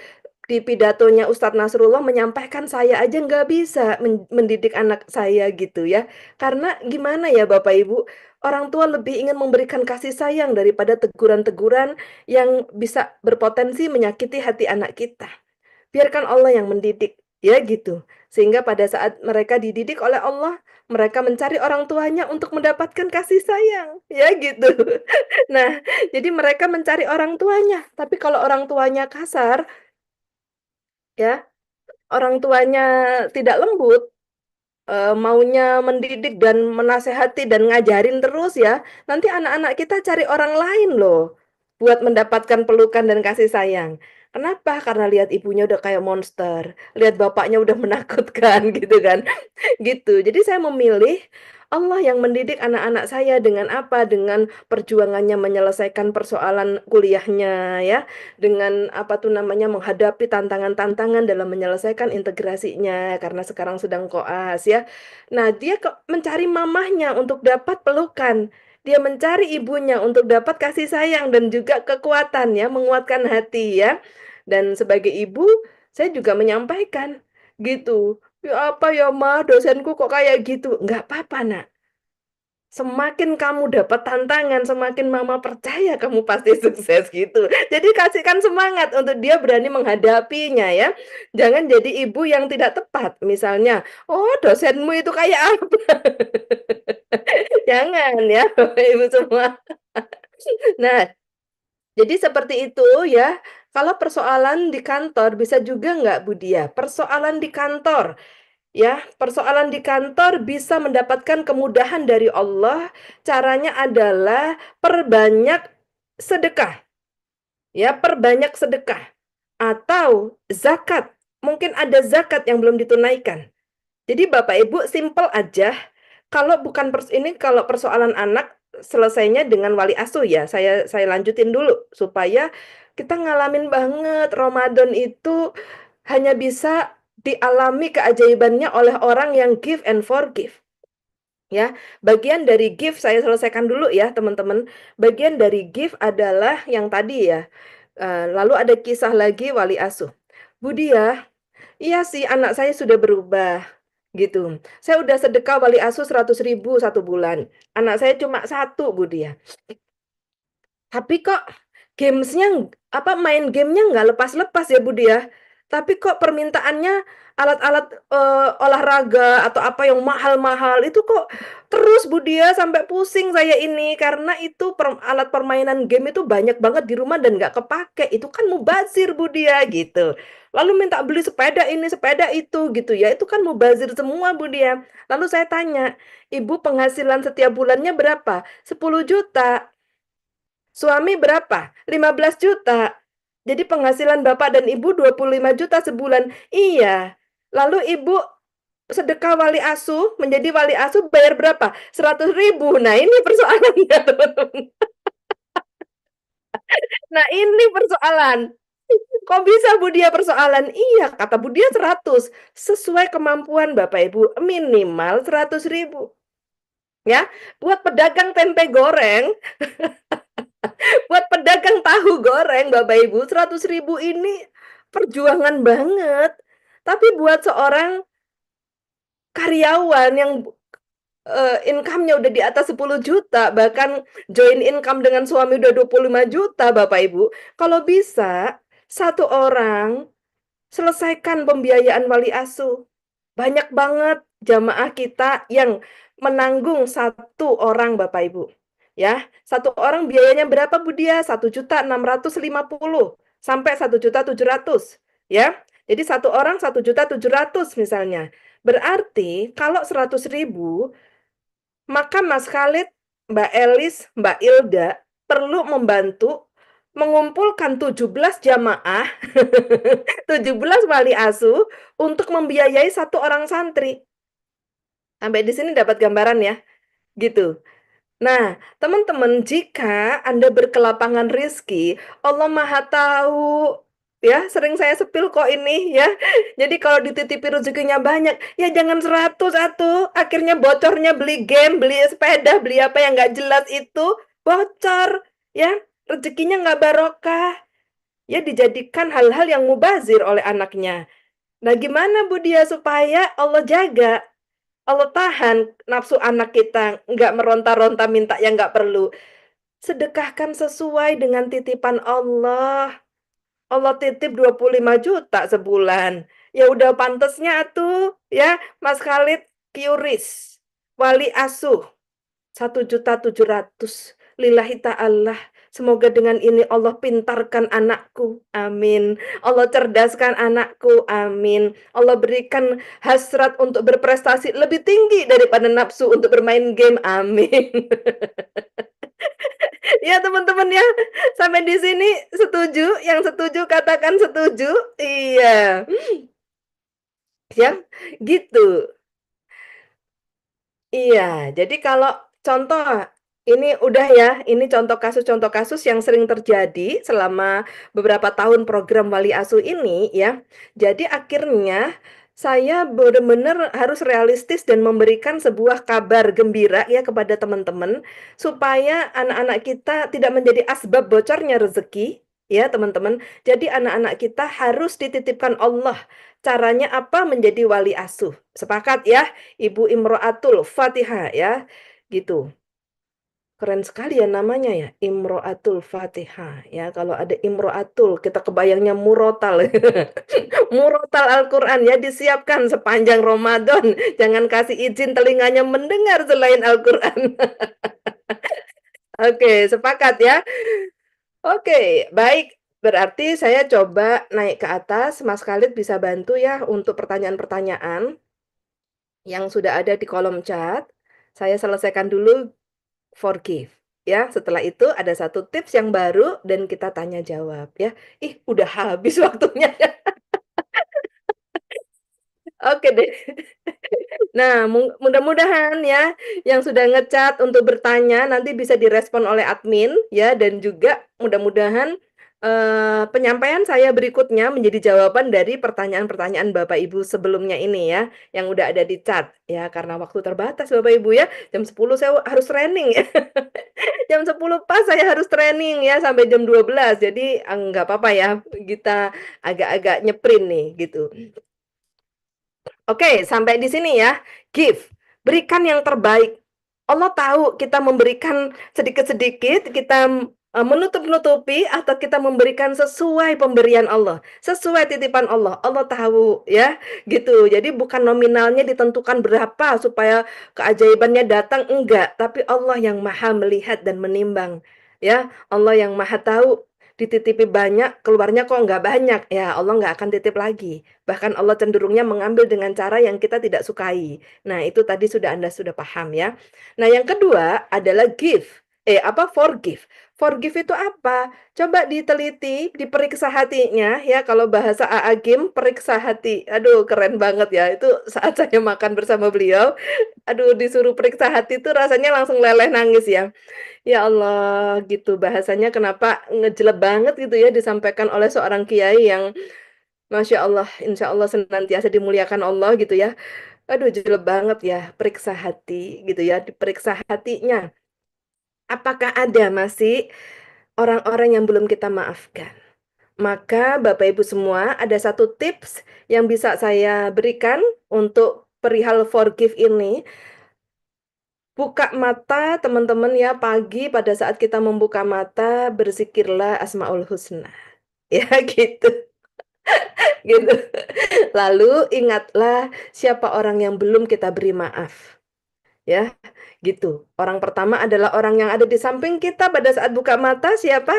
pidatonya Ustadz Nasrullah menyampaikan, saya aja nggak bisa mendidik anak saya gitu ya. Karena gimana ya Bapak Ibu, orang tua lebih ingin memberikan kasih sayang daripada teguran-teguran yang bisa berpotensi menyakiti hati anak kita. Biarkan Allah yang mendidik, ya gitu. Sehingga pada saat mereka dididik oleh Allah, mereka mencari orang tuanya untuk mendapatkan kasih sayang, ya gitu. Nah, jadi mereka mencari orang tuanya, tapi kalau orang tuanya kasar, ya, orang tuanya tidak lembut, maunya mendidik dan menasehati dan ngajarin terus ya, nanti anak-anak kita cari orang lain loh, buat mendapatkan pelukan dan kasih sayang. Kenapa? Karena lihat ibunya udah kayak monster, lihat bapaknya udah menakutkan gitu kan. Gitu. Jadi saya memilih Allah yang mendidik anak-anak saya dengan apa? Dengan perjuangannya menyelesaikan persoalan kuliahnya ya, dengan apa tuh namanya, menghadapi tantangan-tantangan dalam menyelesaikan integrasinya karena sekarang sedang koas ya. Nah, dia mencari mamahnya untuk dapat pelukan. Dia mencari ibunya untuk dapat kasih sayang dan juga kekuatan ya, menguatkan hati ya. Dan sebagai ibu, saya juga menyampaikan gitu. "Ya apa ya Ma, dosenku kok kayak gitu?" "Nggak apa-apa nak. Semakin kamu dapat tantangan, semakin mama percaya kamu pasti sukses gitu. Jadi kasihkan semangat untuk dia berani menghadapinya ya. Jangan jadi ibu yang tidak tepat. Misalnya, oh dosenmu itu kayak apa? Jangan ya, Bapak Ibu semua. Nah, jadi seperti itu ya. Kalau persoalan di kantor bisa juga nggak Bu Dia? Persoalan di kantor ya, persoalan di kantor bisa mendapatkan kemudahan dari Allah, caranya adalah perbanyak sedekah, ya, perbanyak sedekah atau zakat. Mungkin ada zakat yang belum ditunaikan. Jadi Bapak Ibu simple aja, kalau bukan ini kalau persoalan anak selesainya dengan wali asuh ya. Saya lanjutin dulu supaya kita ngalamin banget Ramadan itu hanya bisa dialami keajaibannya oleh orang yang give and forgive. Ya, bagian dari give saya selesaikan dulu ya teman-teman. Bagian dari give adalah yang tadi ya. Lalu ada kisah lagi wali asuh. Bu Dia, iya sih anak saya sudah berubah gitu. Saya udah sedekah wali asuh 100.000 1 bulan. Anak saya cuma satu Bu Dia. Tapi kok main gamenya nggak lepas-lepas ya Bu Dia. Tapi kok permintaannya alat-alat olahraga atau apa yang mahal-mahal itu kok terus Bu Dia sampai pusing saya ini karena itu alat permainan game itu banyak banget di rumah dan nggak kepake. Itu kan mubazir Bu Dia gitu. Lalu minta beli sepeda ini, sepeda itu gitu ya. Itu kan mubazir semua Bu Dia. Lalu saya tanya, "Ibu penghasilan setiap bulannya berapa?" 10 juta. Suami berapa? 15 juta. Jadi penghasilan Bapak dan Ibu 25 juta sebulan. Iya. Lalu Ibu sedekah wali asuh, menjadi wali asuh bayar berapa? 100.000. Nah ini persoalannya teman-teman. Nah ini persoalan. Kok bisa Bu Dia persoalan? Iya, kata Bu Dia 100. Sesuai kemampuan Bapak Ibu, minimal 100.000. Ya, buat pedagang tempe goreng, buat pedagang tahu goreng Bapak Ibu, 100.000 ini perjuangan banget. Tapi buat seorang karyawan yang income-nya udah di atas 10 juta, bahkan join income dengan suami udah 25 juta Bapak Ibu, kalau bisa satu orang selesaikan pembiayaan wali asuh. Banyak banget jamaah kita yang menanggung satu orang Bapak Ibu. Ya, satu orang biayanya berapa Bu Dia? 1.650.000 sampai 1.700.000 ya. Jadi satu orang 1.700.000 misalnya. Berarti kalau 100.000 maka Mas Khalid, Mbak Elis, Mbak Ilda perlu membantu mengumpulkan 17 jamaah, 17 wali asuh untuk membiayai satu orang santri. Sampai di sini dapat gambaran ya, gitu. Nah, teman-teman, jika Anda berkelapangan rezeki, Allah Maha tahu. Ya, sering saya sepil kok ini ya. Jadi kalau dititipi rezekinya banyak, ya jangan 100 atuh. Akhirnya bocornya beli game, beli sepeda, beli apa yang nggak jelas itu, bocor. Ya, rezekinya nggak barokah. Ya, dijadikan hal-hal yang mubazir oleh anaknya. Nah, gimana Bu Dia supaya Allah jaga? Allah tahan nafsu anak kita nggak meronta-ronta minta yang nggak perlu. Sedekahkan sesuai dengan titipan Allah. Allah titip 25 juta sebulan. Ya udah pantesnya tuh ya Mas Khalid Qyuris. Wali asuh 1.700.000 lillahi ta'ala. Semoga dengan ini Allah pintarkan anakku, amin. Allah cerdaskan anakku, amin. Allah berikan hasrat untuk berprestasi lebih tinggi daripada nafsu untuk bermain game, amin. Ya teman-teman ya, sampai di sini setuju? Yang setuju katakan setuju. Iya. Ya, gitu. Iya, jadi kalau contoh ini udah ya, ini contoh kasus yang sering terjadi selama beberapa tahun program Wali Asuh ini ya. Jadi akhirnya saya benar-benar harus realistis dan memberikan sebuah kabar gembira ya kepada teman-teman supaya anak-anak kita tidak menjadi asbab bocornya rezeki ya teman-teman. Jadi anak-anak kita harus dititipkan Allah. Caranya apa menjadi wali asuh? Sepakat ya? Ibu Imro'atul Fatihah ya, gitu. Keren sekali ya namanya ya, Imro'atul Fatihah. Ya, kalau ada Imro'atul, kita kebayangnya murotal. Murotal Al-Quran ya, disiapkan sepanjang Ramadan. Jangan kasih izin telinganya mendengar selain Al-Quran. Oke, sepakat ya. Oke, baik. Berarti saya coba naik ke atas. Mas Khalid bisa bantu ya untuk pertanyaan-pertanyaan yang sudah ada di kolom chat. Saya selesaikan dulu forgive. Ya, setelah itu ada satu tips yang baru dan kita tanya jawab ya. Ih, udah habis waktunya. Oke deh. Nah, mudah-mudahan ya yang sudah ngechat untuk bertanya nanti bisa direspon oleh admin ya, dan juga mudah-mudahan penyampaian saya berikutnya menjadi jawaban dari pertanyaan-pertanyaan Bapak Ibu sebelumnya ini ya, yang udah ada di chat ya, karena waktu terbatas Bapak Ibu ya. Jam 10 saya harus training ya. Jam 10 pas saya harus training ya sampai jam 12. Jadi nggak apa-apa ya, kita agak-agak nyeprin nih gitu. Oke, sampai di sini ya. Give, berikan yang terbaik. Allah tahu kita memberikan sedikit-sedikit, kita menutup-nutupi, atau kita memberikan sesuai pemberian Allah, sesuai titipan Allah. Allah tahu ya, gitu. Jadi bukan nominalnya ditentukan berapa supaya keajaibannya datang, enggak. Tapi Allah yang maha melihat dan menimbang. Ya, Allah yang maha tahu. Dititipi banyak, keluarnya kok nggak banyak. Ya, Allah nggak akan titip lagi. Bahkan Allah cenderungnya mengambil dengan cara yang kita tidak sukai. Nah, itu tadi Anda sudah paham ya. Nah, yang kedua adalah give. Forgive. Forgive itu apa? Coba diteliti, diperiksa hatinya ya. Kalau bahasa AA Gim, periksa hati. Aduh, keren banget ya. Itu saat saya makan bersama beliau. Aduh, disuruh periksa hati itu rasanya langsung leleh nangis ya. Ya Allah, gitu bahasanya kenapa ngejelek banget gitu ya disampaikan oleh seorang kiai yang Masya Allah, insya Allah senantiasa dimuliakan Allah gitu ya. Aduh, jelek banget ya, periksa hati gitu ya, diperiksa hatinya. Apakah ada masih orang-orang yang belum kita maafkan? Maka Bapak Ibu semua, ada satu tips yang bisa saya berikan untuk perihal forgive ini. Buka mata teman-teman ya, pagi pada saat kita membuka mata, berzikirlah Asmaul Husna. Ya gitu. Gitu. Lalu ingatlah siapa orang yang belum kita beri maaf. Ya, gitu. Orang pertama adalah orang yang ada di samping kita pada saat buka mata, siapa?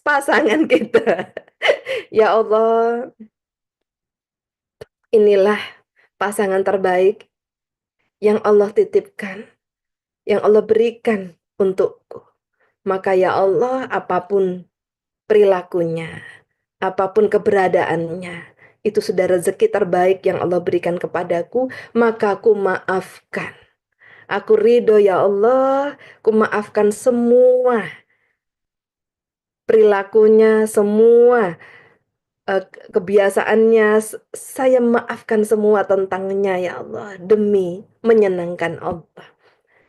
Pasangan kita. Ya Allah, inilah pasangan terbaik yang Allah titipkan, yang Allah berikan untukku. Maka ya Allah, apapun perilakunya, apapun keberadaannya, itu sudah rezeki terbaik yang Allah berikan kepadaku, maka aku maafkan. Aku ridho ya Allah, aku maafkan semua perilakunya, semua kebiasaannya, saya maafkan semua tentangnya ya Allah, demi menyenangkan Allah,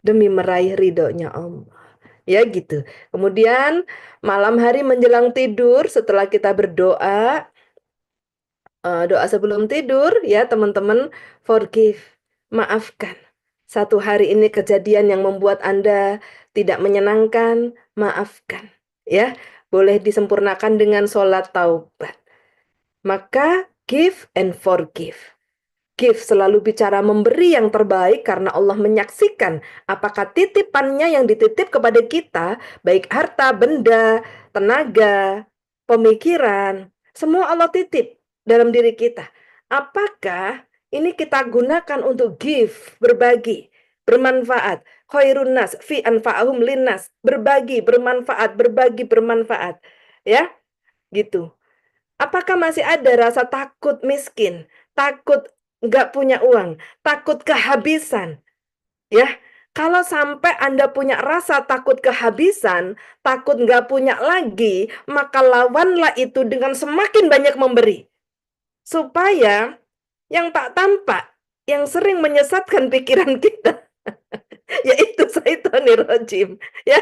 demi meraih ridhonya Allah. Ya gitu. Kemudian malam hari menjelang tidur setelah kita berdoa, doa sebelum tidur ya teman-teman, forgive, maafkan. Satu hari ini kejadian yang membuat Anda tidak menyenangkan, maafkan. Ya, boleh disempurnakan dengan sholat taubat. Maka give and forgive. Give selalu bicara memberi yang terbaik karena Allah menyaksikan apakah titipannya yang dititip kepada kita, baik harta, benda, tenaga, pemikiran, semua Allah titip dalam diri kita. Apakah ini kita gunakan untuk give, berbagi, bermanfaat, khairun nas fi anfa'ahum linnas, berbagi, bermanfaat, berbagi, bermanfaat. Ya, gitu. Apakah masih ada rasa takut miskin, takut nggak punya uang, takut kehabisan? Ya, kalau sampai Anda punya rasa takut kehabisan, takut nggak punya lagi, maka lawanlah itu dengan semakin banyak memberi. Supaya yang tak tampak, yang sering menyesatkan pikiran kita, yaitu Syaitonir Rajim, ya,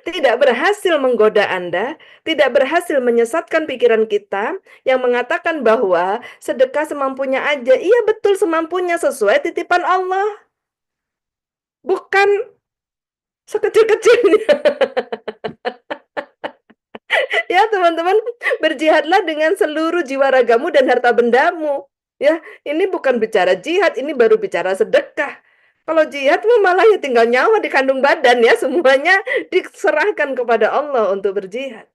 tidak berhasil menggoda Anda, tidak berhasil menyesatkan pikiran kita, yang mengatakan bahwa sedekah semampunya aja. Iya betul, semampunya sesuai titipan Allah. Bukan sekecil-kecilnya. Ya, teman-teman, berjihadlah dengan seluruh jiwa ragamu dan harta bendamu. Ya, ini bukan bicara jihad, ini baru bicara sedekah. Kalau jihad malah ya tinggal nyawa di kandung badan ya, semuanya diserahkan kepada Allah untuk berjihad.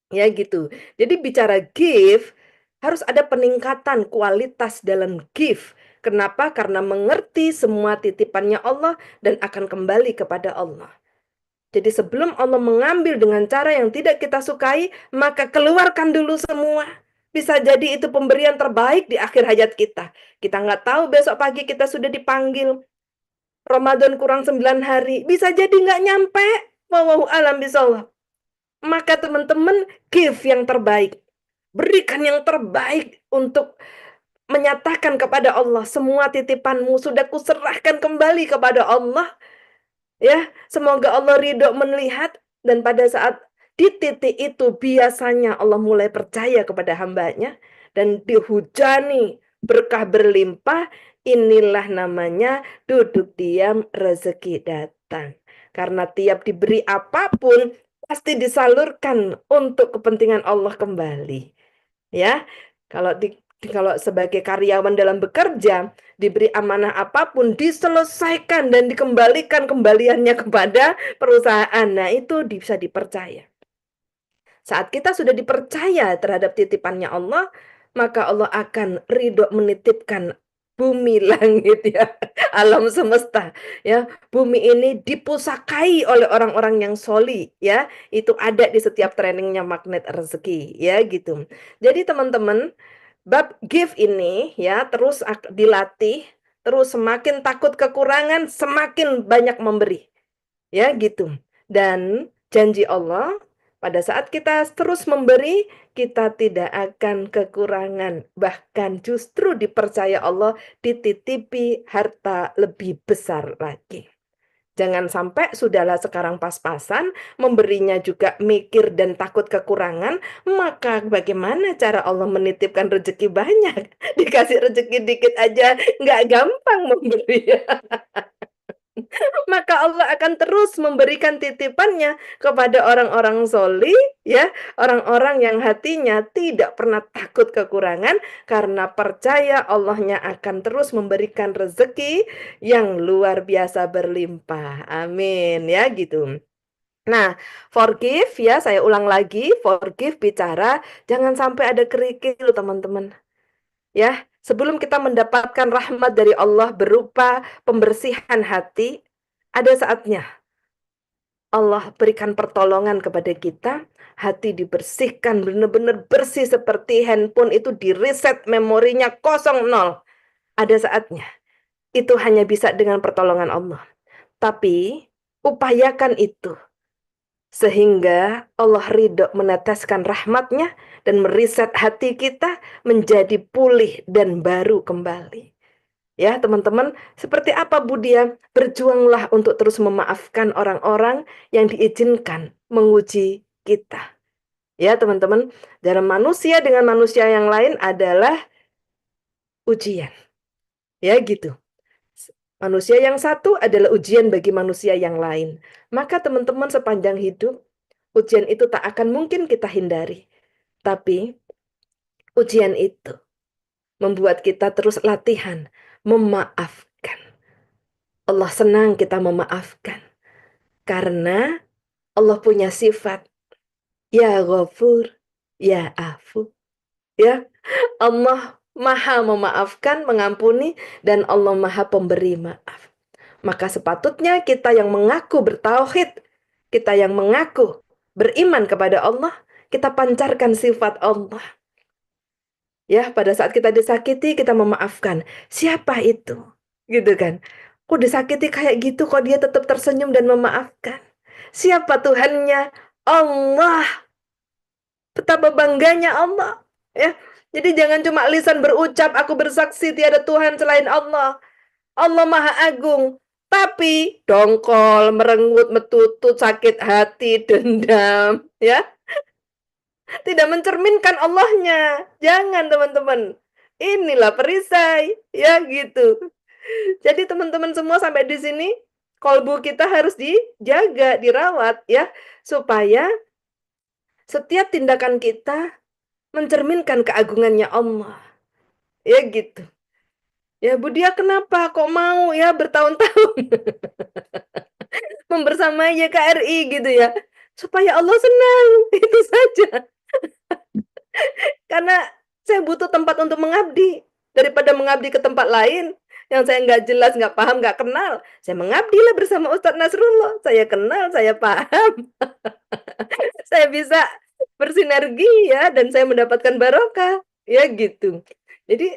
Ya gitu. Jadi bicara give, harus ada peningkatan kualitas dalam give. Kenapa? Karena mengerti semua titipannya Allah dan akan kembali kepada Allah. Jadi sebelum Allah mengambil dengan cara yang tidak kita sukai, maka keluarkan dulu semua. Bisa jadi itu pemberian terbaik di akhir hayat kita. Kita nggak tahu besok pagi kita sudah dipanggil. Ramadan kurang 9 hari. Bisa jadi nggak nyampe. Wallahu alam bisawab. Maka teman-teman give yang terbaik. Berikan yang terbaik untuk menyatakan kepada Allah semua titipanmu sudah kuserahkan kembali kepada Allah. Ya, semoga Allah ridho melihat dan pada saat di titik itu biasanya Allah mulai percaya kepada hambanya dan dihujani berkah berlimpah. Inilah namanya duduk diam rezeki datang. Karena tiap diberi apapun pasti disalurkan untuk kepentingan Allah kembali. Ya, kalau sebagai karyawan dalam bekerja, diberi amanah apapun, diselesaikan dan dikembalikan kembaliannya kepada perusahaan. Nah, itu bisa dipercaya. Saat kita sudah dipercaya terhadap titipannya Allah, maka Allah akan ridho menitipkan bumi, langit ya, alam semesta ya. Bumi ini dipusakai oleh orang-orang yang soli ya. Itu ada di setiap trainingnya Magnet Rezeki ya gitu. Jadi teman-teman, bab give ini ya terus dilatih, terus semakin takut kekurangan, semakin banyak memberi. Ya gitu. Dan janji Allah, pada saat kita terus memberi, kita tidak akan kekurangan. Bahkan justru dipercaya Allah dititipi harta lebih besar lagi. Jangan sampai sudahlah sekarang pas-pasan, memberinya juga mikir dan takut kekurangan, maka bagaimana cara Allah menitipkan rezeki banyak? Dikasih rezeki dikit aja, nggak gampang memberi. Maka Allah akan terus memberikan titipannya kepada orang-orang solih, ya, orang-orang yang hatinya tidak pernah takut kekurangan karena percaya Allahnya akan terus memberikan rezeki yang luar biasa berlimpah. Amin, ya gitu. Nah, forgive ya, saya ulang lagi, forgive bicara jangan sampai ada kerikil teman-teman. Ya, sebelum kita mendapatkan rahmat dari Allah berupa pembersihan hati, ada saatnya Allah berikan pertolongan kepada kita, hati dibersihkan benar-benar bersih seperti handphone itu di-reset memorinya 00. Ada saatnya. Itu hanya bisa dengan pertolongan Allah. Tapi upayakan itu sehingga Allah ridho meneteskan rahmatnya dan mereset hati kita menjadi pulih dan baru kembali. Ya teman-teman, seperti apa Budia? Berjuanglah untuk terus memaafkan orang-orang yang diizinkan menguji kita. Ya teman-teman, dalam manusia dengan manusia yang lain adalah ujian. Ya gitu. Manusia yang satu adalah ujian bagi manusia yang lain. Maka teman-teman sepanjang hidup, ujian itu tak akan mungkin kita hindari. Tapi ujian itu membuat kita terus latihan memaafkan. Allah senang kita memaafkan. Karena Allah punya sifat ya Ghafur, ya Afu. Ya, Allah Maha memaafkan, mengampuni, dan Allah Maha pemberi maaf. Maka sepatutnya kita yang mengaku bertauhid, kita yang mengaku beriman kepada Allah, kita pancarkan sifat Allah. Ya, pada saat kita disakiti, kita memaafkan. Siapa itu? Gitu kan? Kok disakiti kayak gitu, kok dia tetap tersenyum dan memaafkan? Siapa Tuhannya? Allah. Betapa bangganya Allah. Ya, jadi jangan cuma lisan berucap, aku bersaksi tiada Tuhan selain Allah. Allah Maha Agung. Tapi dongkol, merengut, metutut, sakit hati, dendam, ya. Tidak mencerminkan Allahnya. Jangan teman-teman. Inilah perisai, ya gitu. Jadi teman-teman semua sampai di sini Kolbu kita harus dijaga, dirawat ya, supaya setiap tindakan kita mencerminkan keagungannya Allah. Ya gitu. Ya Bu Dia kenapa kok mau ya bertahun-tahun membersamai YKRI gitu ya? Supaya Allah senang, itu saja. Karena saya butuh tempat untuk mengabdi. Daripada mengabdi ke tempat lain yang saya nggak jelas, nggak paham, nggak kenal. Saya mengabdilah bersama Ustadz Nasrullah. Saya kenal, saya paham. Saya bisa bersinergi ya, dan saya mendapatkan barokah. Ya gitu. Jadi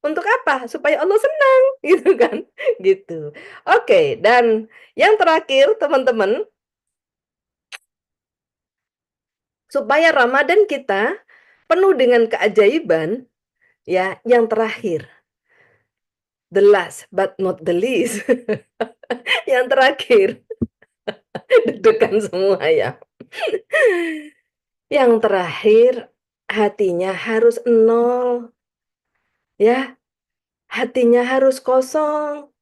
untuk apa? Supaya Allah senang, gitu kan? Gitu. Oke, dan yang terakhir teman-teman, supaya Ramadan kita penuh dengan keajaiban, ya, yang terakhir, the last but not the least, yang terakhir, deg-degan semua ya. Yang terakhir, hatinya harus nol, ya, hatinya harus kosong.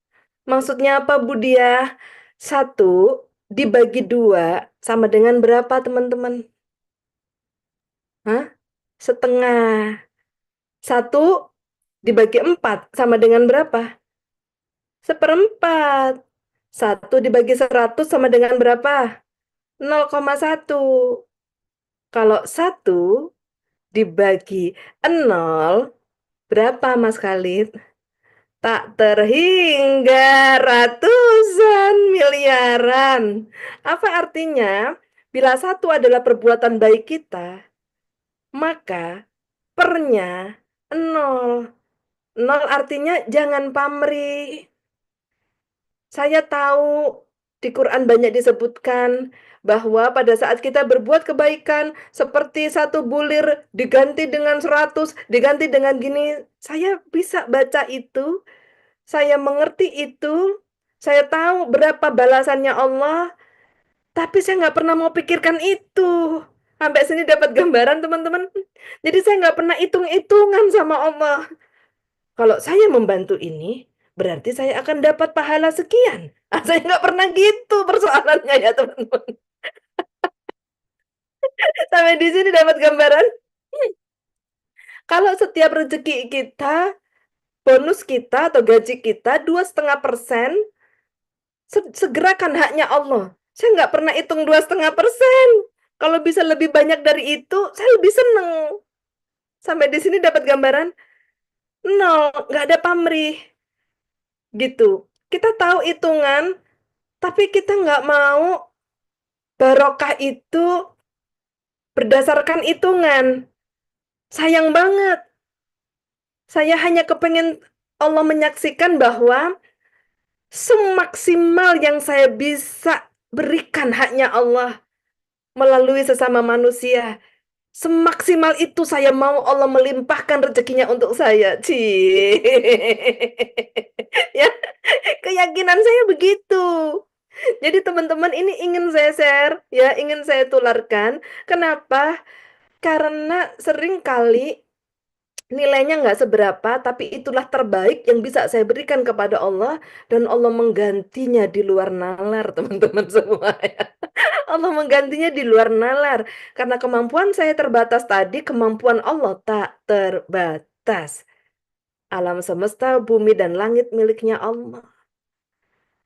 Maksudnya apa Bu Dia? 1 dibagi 2 sama dengan berapa teman-teman? Hah? Setengah. 1 dibagi 4 sama dengan berapa? Seperempat. 1 dibagi 100 sama dengan berapa? 0,1. Kalau 1 dibagi 0, berapa Mas Khalid? Tak terhingga ratusan miliaran. Apa artinya? Bila 1 adalah perbuatan baik kita, maka pernya 0. 0 artinya jangan pamrih. Saya tahu di Quran banyak disebutkan bahwa pada saat kita berbuat kebaikan seperti 1 bulir diganti dengan 100, diganti dengan gini. Saya bisa baca itu, saya mengerti itu, saya tahu berapa balasannya Allah, tapi saya nggak pernah mau pikirkan itu. Sampai sini dapat gambaran teman-teman. Jadi saya nggak pernah hitung-hitungan sama Allah. Kalau saya membantu ini, berarti saya akan dapat pahala sekian. Saya nggak pernah gitu persoalannya ya teman-teman. Sampai di sini dapat gambaran. Kalau setiap rezeki kita, bonus kita atau gaji kita 2,5%, segerakan haknya Allah. Saya nggak pernah hitung 2,5%. Kalau bisa lebih banyak dari itu, saya lebih seneng. Sampai di sini dapat gambaran. 0, nggak ada pamrih. Gitu. Kita tahu hitungan, tapi kita nggak mau barokah itu berdasarkan hitungan. Sayang banget. Saya hanya kepengen Allah menyaksikan bahwa semaksimal yang saya bisa berikan haknya Allah melalui sesama manusia, semaksimal itu saya mau Allah melimpahkan rezekinya untuk saya. Cie. Ya, keyakinan saya begitu. Jadi teman-teman, ini ingin saya share, ya, ingin saya tularkan. Kenapa? Karena sering kali nilainya nggak seberapa, tapi itulah terbaik yang bisa saya berikan kepada Allah, dan Allah menggantinya di luar nalar, teman-teman semua. Ya. Allah menggantinya di luar nalar. Karena kemampuan saya terbatas tadi, kemampuan Allah tak terbatas. Alam semesta, bumi, dan langit miliknya Allah.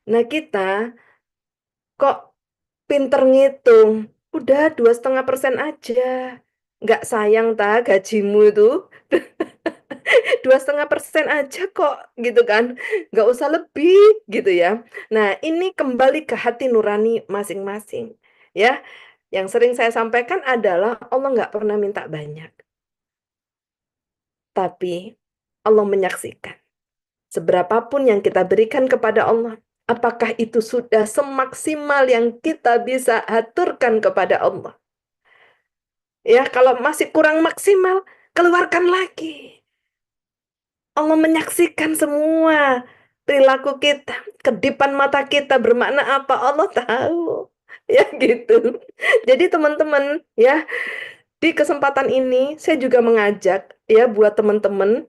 Nah kita kok pinter ngitung, udah 2,5% aja. Nggak sayang gajimu itu. 2,5% aja kok, gitu kan. Nggak usah lebih, gitu ya. Nah, ini kembali ke hati nurani masing-masing. Ya, yang sering saya sampaikan adalah Allah nggak pernah minta banyak. Tapi Allah menyaksikan. Seberapapun yang kita berikan kepada Allah, apakah itu sudah semaksimal yang kita bisa aturkan kepada Allah? Ya, kalau masih kurang maksimal, keluarkan lagi. Allah menyaksikan semua perilaku kita, kedipan mata kita bermakna apa, Allah tahu. Ya gitu. Jadi teman-teman, ya, di kesempatan ini saya juga mengajak ya buat teman-teman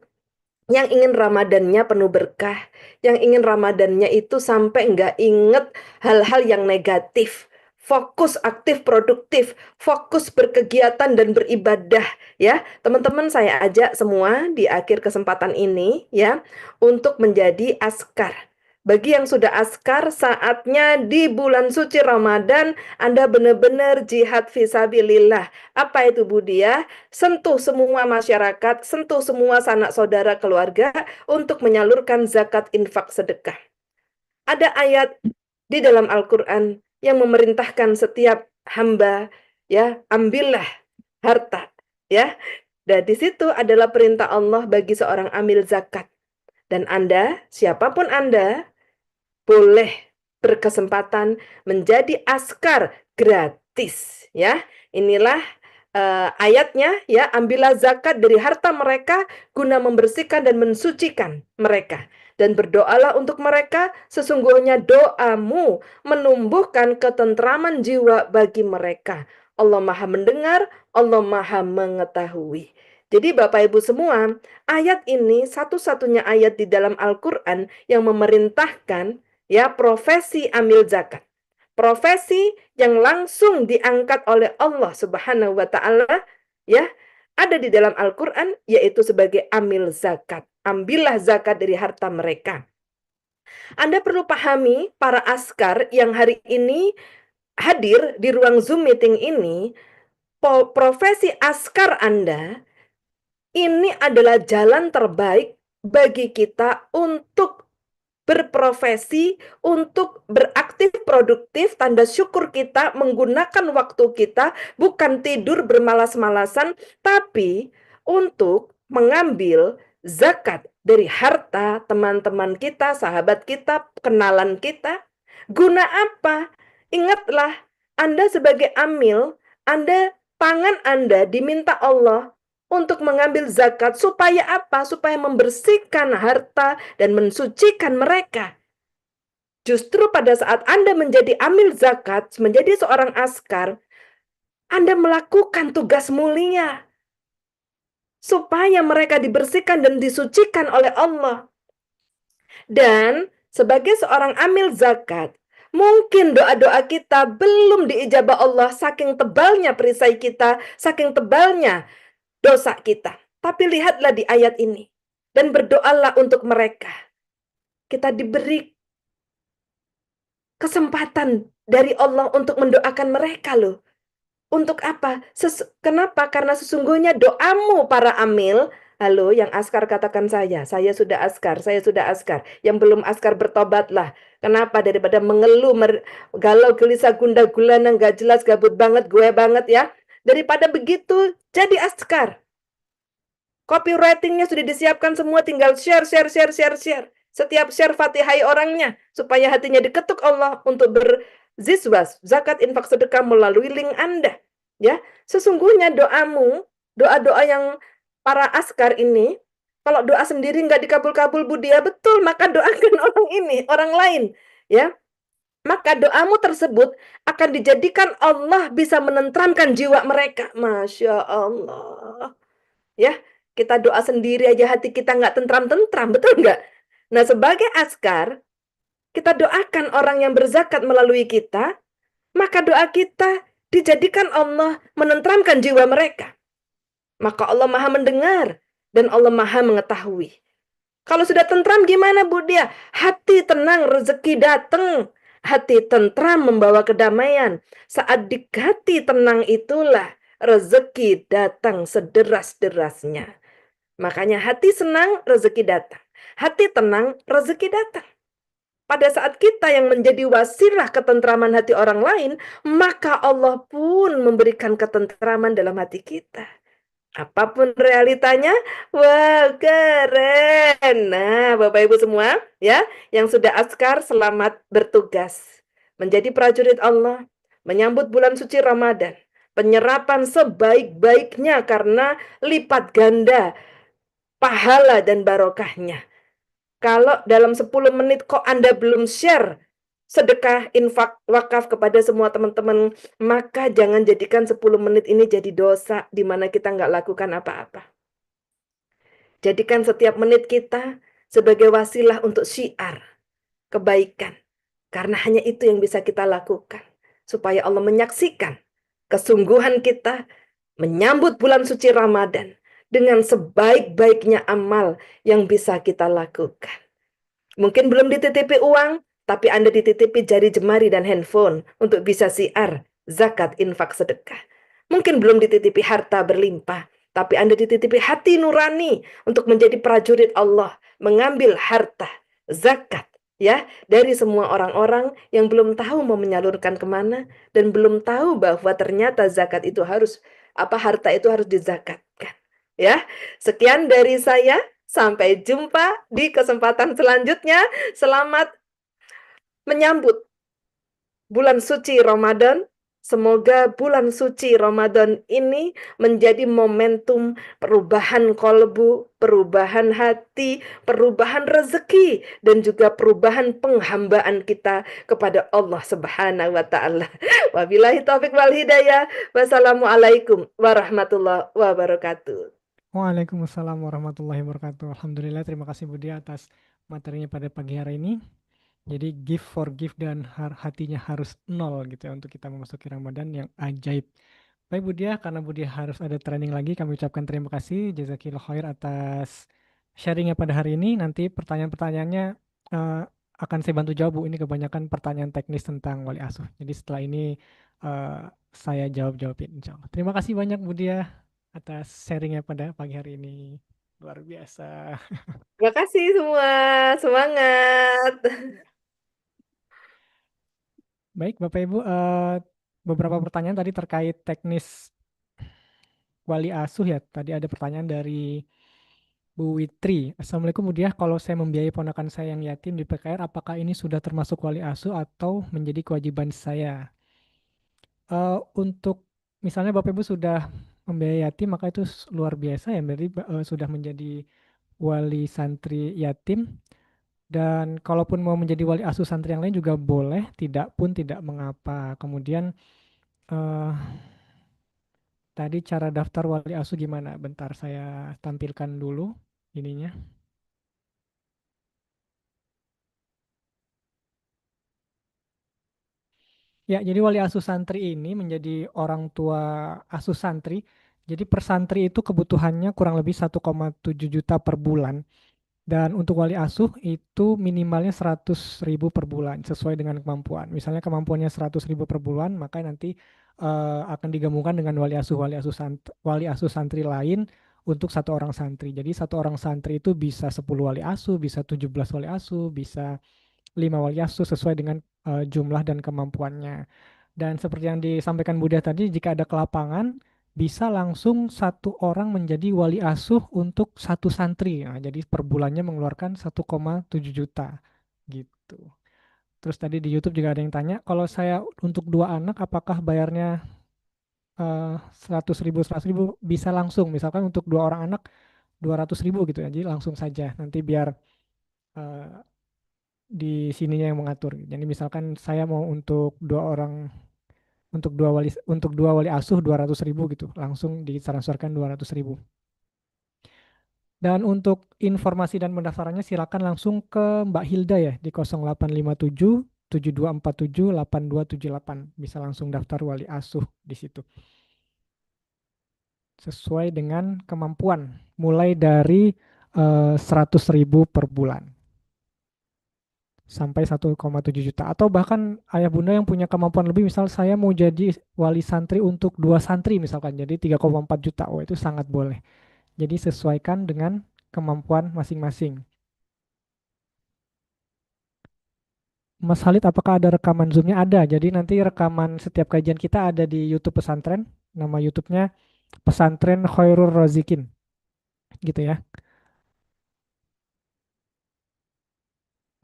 yang ingin Ramadannya penuh berkah, yang ingin Ramadannya itu sampai nggak inget hal-hal yang negatif, fokus aktif produktif, fokus berkegiatan dan beribadah ya. Teman-teman, saya ajak semua di akhir kesempatan ini ya untuk menjadi askar. Bagi yang sudah askar, saatnya di bulan suci Ramadan Anda benar-benar jihad fisabilillah. Apa itu Budia? Sentuh semua masyarakat, sentuh semua sanak saudara keluarga untuk menyalurkan zakat infak sedekah. Ada ayat di dalam Al-Quran yang memerintahkan setiap hamba, ya, ambillah harta, ya. Dan di situ adalah perintah Allah bagi seorang amil zakat. Dan Anda, siapapun Anda, boleh berkesempatan menjadi askar gratis, ya. Inilah ayatnya, ya, ambillah zakat dari harta mereka guna membersihkan dan mensucikan mereka. Dan berdoalah untuk mereka, sesungguhnya doamu menumbuhkan ketentraman jiwa bagi mereka. Allah Maha mendengar, Allah Maha mengetahui. Jadi Bapak Ibu semua, ayat ini satu-satunya ayat di dalam Al-Quran yang memerintahkan ya profesi amil zakat. Profesi yang langsung diangkat oleh Allah Subhanahu wa taala ya, ada di dalam Al-Qur'an, yaitu sebagai amil zakat. Ambillah zakat dari harta mereka. Anda perlu pahami, para askar yang hari ini hadir di ruang Zoom meeting ini, profesi askar Anda ini adalah jalan terbaik bagi kita untuk berprofesi, untuk beraktif produktif, tanda syukur kita menggunakan waktu kita bukan tidur bermalas-malasan, tapi untuk mengambil zakat dari harta teman-teman kita, sahabat kita, kenalan kita. Guna apa? Ingatlah, Anda sebagai amil, tangan Anda diminta Allah untuk mengambil zakat supaya apa? Supaya membersihkan harta dan mensucikan mereka. Justru pada saat Anda menjadi amil zakat, menjadi seorang askar, Anda melakukan tugas mulia supaya mereka dibersihkan dan disucikan oleh Allah. Dan sebagai seorang amil zakat, mungkin doa-doa kita belum diijabah Allah saking tebalnya perisai kita, saking tebalnya dosa kita. Tapi lihatlah di ayat ini. Dan berdoalah untuk mereka. Kita diberi kesempatan dari Allah untuk mendoakan mereka loh. Untuk apa? Kenapa? Karena sesungguhnya doamu para amil. Halo, yang askar katakan saya sudah askar, saya sudah askar. Yang belum askar bertobatlah. Kenapa? Daripada mengeluh, galau, gelisah, gundah gulana, nggak jelas, gabut banget, gue banget ya. Daripada begitu, jadi askar. Copywritingnya sudah disiapkan semua, tinggal share. Setiap share fatihai orangnya, supaya hatinya diketuk Allah untuk berziswas, zakat, infak, sedekah melalui link Anda. Ya, sesungguhnya doamu, doa-doa yang para askar ini, kalau doa sendiri nggak dikabul-kabul Budia, betul, maka doakan orang ini, orang lain. Ya, maka doamu tersebut akan dijadikan Allah bisa menenteramkan jiwa mereka. Masya Allah. Ya, kita doa sendiri aja hati kita nggak tentram-tentram, betul nggak? Nah, sebagai askar, kita doakan orang yang berzakat melalui kita, maka doa kita dijadikan Allah menentramkan jiwa mereka. Maka Allah Maha mendengar dan Allah Maha mengetahui. Kalau sudah tentram gimana Budia? Hati tenang, rezeki datang. Hati tentram membawa kedamaian. Saat di hati tenang itulah rezeki datang sederas-derasnya. Makanya hati senang, rezeki datang. Hati tenang, rezeki datang. Pada saat kita yang menjadi wasilah ketentraman hati orang lain, maka Allah pun memberikan ketentraman dalam hati kita. Apapun realitanya, wah keren. Nah, Bapak Ibu semua, ya, yang sudah askar, selamat bertugas. Menjadi prajurit Allah, menyambut bulan suci Ramadan. Penyerapan sebaik-baiknya karena lipat ganda pahala dan barokahnya. Kalau dalam 10 menit kok Anda belum share sedekah, infak, wakaf kepada semua teman-teman, maka jangan jadikan 10 menit ini jadi dosa di mana kita nggak lakukan apa-apa. Jadikan setiap menit kita sebagai wasilah untuk syiar kebaikan. Karena hanya itu yang bisa kita lakukan. Supaya Allah menyaksikan kesungguhan kita menyambut bulan suci Ramadan dengan sebaik-baiknya amal yang bisa kita lakukan. Mungkin belum dititipi uang, tapi Anda dititipi jari jemari dan handphone untuk bisa siar, zakat, infak, sedekah. Mungkin belum dititipi harta berlimpah, tapi Anda dititipi hati nurani untuk menjadi prajurit Allah, mengambil harta, zakat, ya, dari semua orang-orang yang belum tahu mau menyalurkan kemana dan belum tahu bahwa ternyata zakat itu harus harta itu harus dizakatkan. Ya, sekian dari saya. Sampai jumpa di kesempatan selanjutnya. Selamat menyambut bulan suci Ramadan. Semoga bulan suci Ramadan ini menjadi momentum perubahan kolbu, perubahan hati, perubahan rezeki, dan juga perubahan penghambaan kita kepada Allah Subhanahu wa Ta'ala. Wabillahi taufik wal hidayah. Wassalamualaikum warahmatullahi wabarakatuh. Waalaikumsalam warahmatullahi wabarakatuh. Alhamdulillah, terima kasih Budi atas materinya pada pagi hari ini. Jadi give, forgive, dan hatinya harus nol gitu ya untuk kita memasuki Ramadan yang ajaib. Baik Budi ya, karena Budi harus ada training lagi, kami ucapkan terima kasih jazakillah khair atas sharingnya pada hari ini. Nanti pertanyaan-pertanyaannya eh, akan saya bantu jawab Bu. Ini kebanyakan pertanyaan teknis tentang wali asuh. Jadi setelah ini eh, saya jawab-jawabin insya Allah. Terima kasih banyak Budi ya atas sharingnya pada pagi hari ini. Luar biasa. Terima kasih semua. Semangat. Baik Bapak Ibu, beberapa pertanyaan tadi terkait teknis wali asuh ya. Tadi ada pertanyaan dari Bu Witri. Assalamualaikum Bu Diah, kalau saya membiayai ponakan saya yang yatim di PKR, apakah ini sudah termasuk wali asuh atau menjadi kewajiban saya? Untuk misalnya Bapak Ibu sudah membiayai yatim, maka itu luar biasa ya, berarti sudah menjadi wali santri yatim. Dan kalaupun mau menjadi wali asuh santri yang lain juga boleh, tidak pun tidak mengapa. Kemudian eh, tadi cara daftar wali asuh gimana? Bentar saya tampilkan dulu ininya. Ya, jadi wali asuh santri ini menjadi orang tua asuh santri. Jadi per santri itu kebutuhannya kurang lebih 1,7 juta per bulan. Dan untuk wali asuh itu minimalnya 100.000 per bulan sesuai dengan kemampuan. Misalnya kemampuannya 100.000 per bulan, maka nanti akan digabungkan dengan wali asuh santri lain untuk satu orang santri. Jadi satu orang santri itu bisa 10 wali asuh, bisa 17 wali asuh, bisa 5 wali asuh sesuai dengan jumlah dan kemampuannya. Dan seperti yang disampaikan Buddha tadi, jika ada kelapangan, bisa langsung satu orang menjadi wali asuh untuk satu santri. Nah, jadi per bulannya mengeluarkan 1,7 juta gitu. Terus tadi di YouTube juga ada yang tanya, kalau saya untuk 2 anak, apakah bayarnya 100.000, 100.000 bisa langsung? Misalkan untuk 2 orang anak 200.000 gitu ya, jadi langsung saja. Nanti biar eh, di sininya yang mengatur. Jadi misalkan saya mau untuk dua wali asuh 200.000 gitu, langsung ditransferkan 200.000. Dan untuk informasi dan pendaftarannya silakan langsung ke Mbak Hilda ya di 0857 7247 8278. Bisa langsung daftar wali asuh di situ. Sesuai dengan kemampuan, mulai dari 100.000 per bulan sampai 1,7 juta. Atau bahkan ayah bunda yang punya kemampuan lebih, misal saya mau jadi wali santri untuk 2 santri misalkan, jadi 3,4 juta. Oh itu sangat boleh. Jadi sesuaikan dengan kemampuan masing-masing. Mas Halid, apakah ada rekaman Zoom-nya? Ada. Jadi nanti rekaman setiap kajian kita ada di YouTube pesantren. Nama YouTube-nya Pesantren Khairul Razikin. Gitu ya.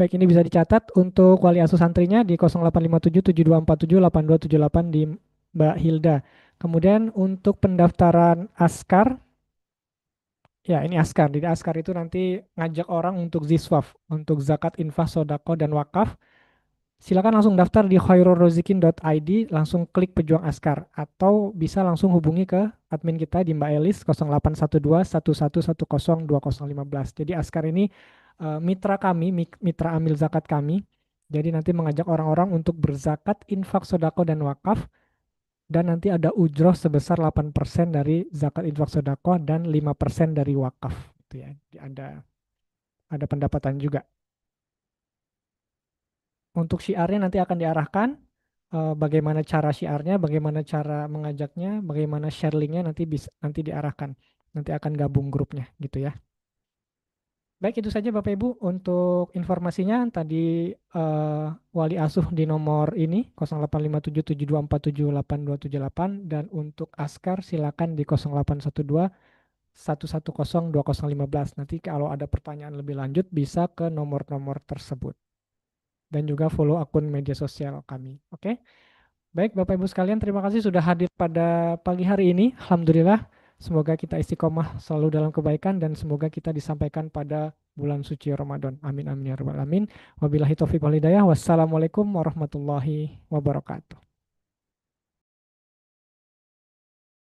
Baik, ini bisa dicatat untuk wali asuh santrinya di 0857 7247 8278 di Mbak Hilda. Kemudian untuk pendaftaran Askar, ya ini Askar. Di Askar itu nanti ngajak orang untuk ziswaf, untuk zakat, infak, sodako, dan wakaf. silakan langsung daftar di khairulrozikin.id, langsung klik Pejuang Askar, atau bisa langsung hubungi ke admin kita di Mbak Elis 0812 1110 2015. Jadi Askar ini mitra kami, mitra amil zakat kami. Jadi nanti mengajak orang-orang untuk berzakat, infak, sodako, dan wakaf. Dan nanti ada ujroh sebesar 8% dari zakat, infak, sodako, dan 5% dari wakaf. Gitu ya. Ada pendapatan juga. Untuk syiarnya nanti akan diarahkan bagaimana cara syiarnya, bagaimana cara mengajaknya, bagaimana share linknya nanti diarahkan. Nanti akan gabung grupnya gitu ya. Baik, itu saja Bapak Ibu untuk informasinya. Tadi wali asuh di nomor ini 085772478278, dan untuk Askar silakan di 0812 1102015. Nanti kalau ada pertanyaan lebih lanjut bisa ke nomor-nomor tersebut. Dan juga follow akun media sosial kami. Oke. Baik, Bapak Ibu sekalian, terima kasih sudah hadir pada pagi hari ini. Alhamdulillah, semoga kita istiqomah selalu dalam kebaikan dan semoga kita disampaikan pada bulan suci Ramadan. Amin amin ya rabbal alamin. Wabillahi taufiq wal hidayah. Wassalamualaikum warahmatullahi wabarakatuh.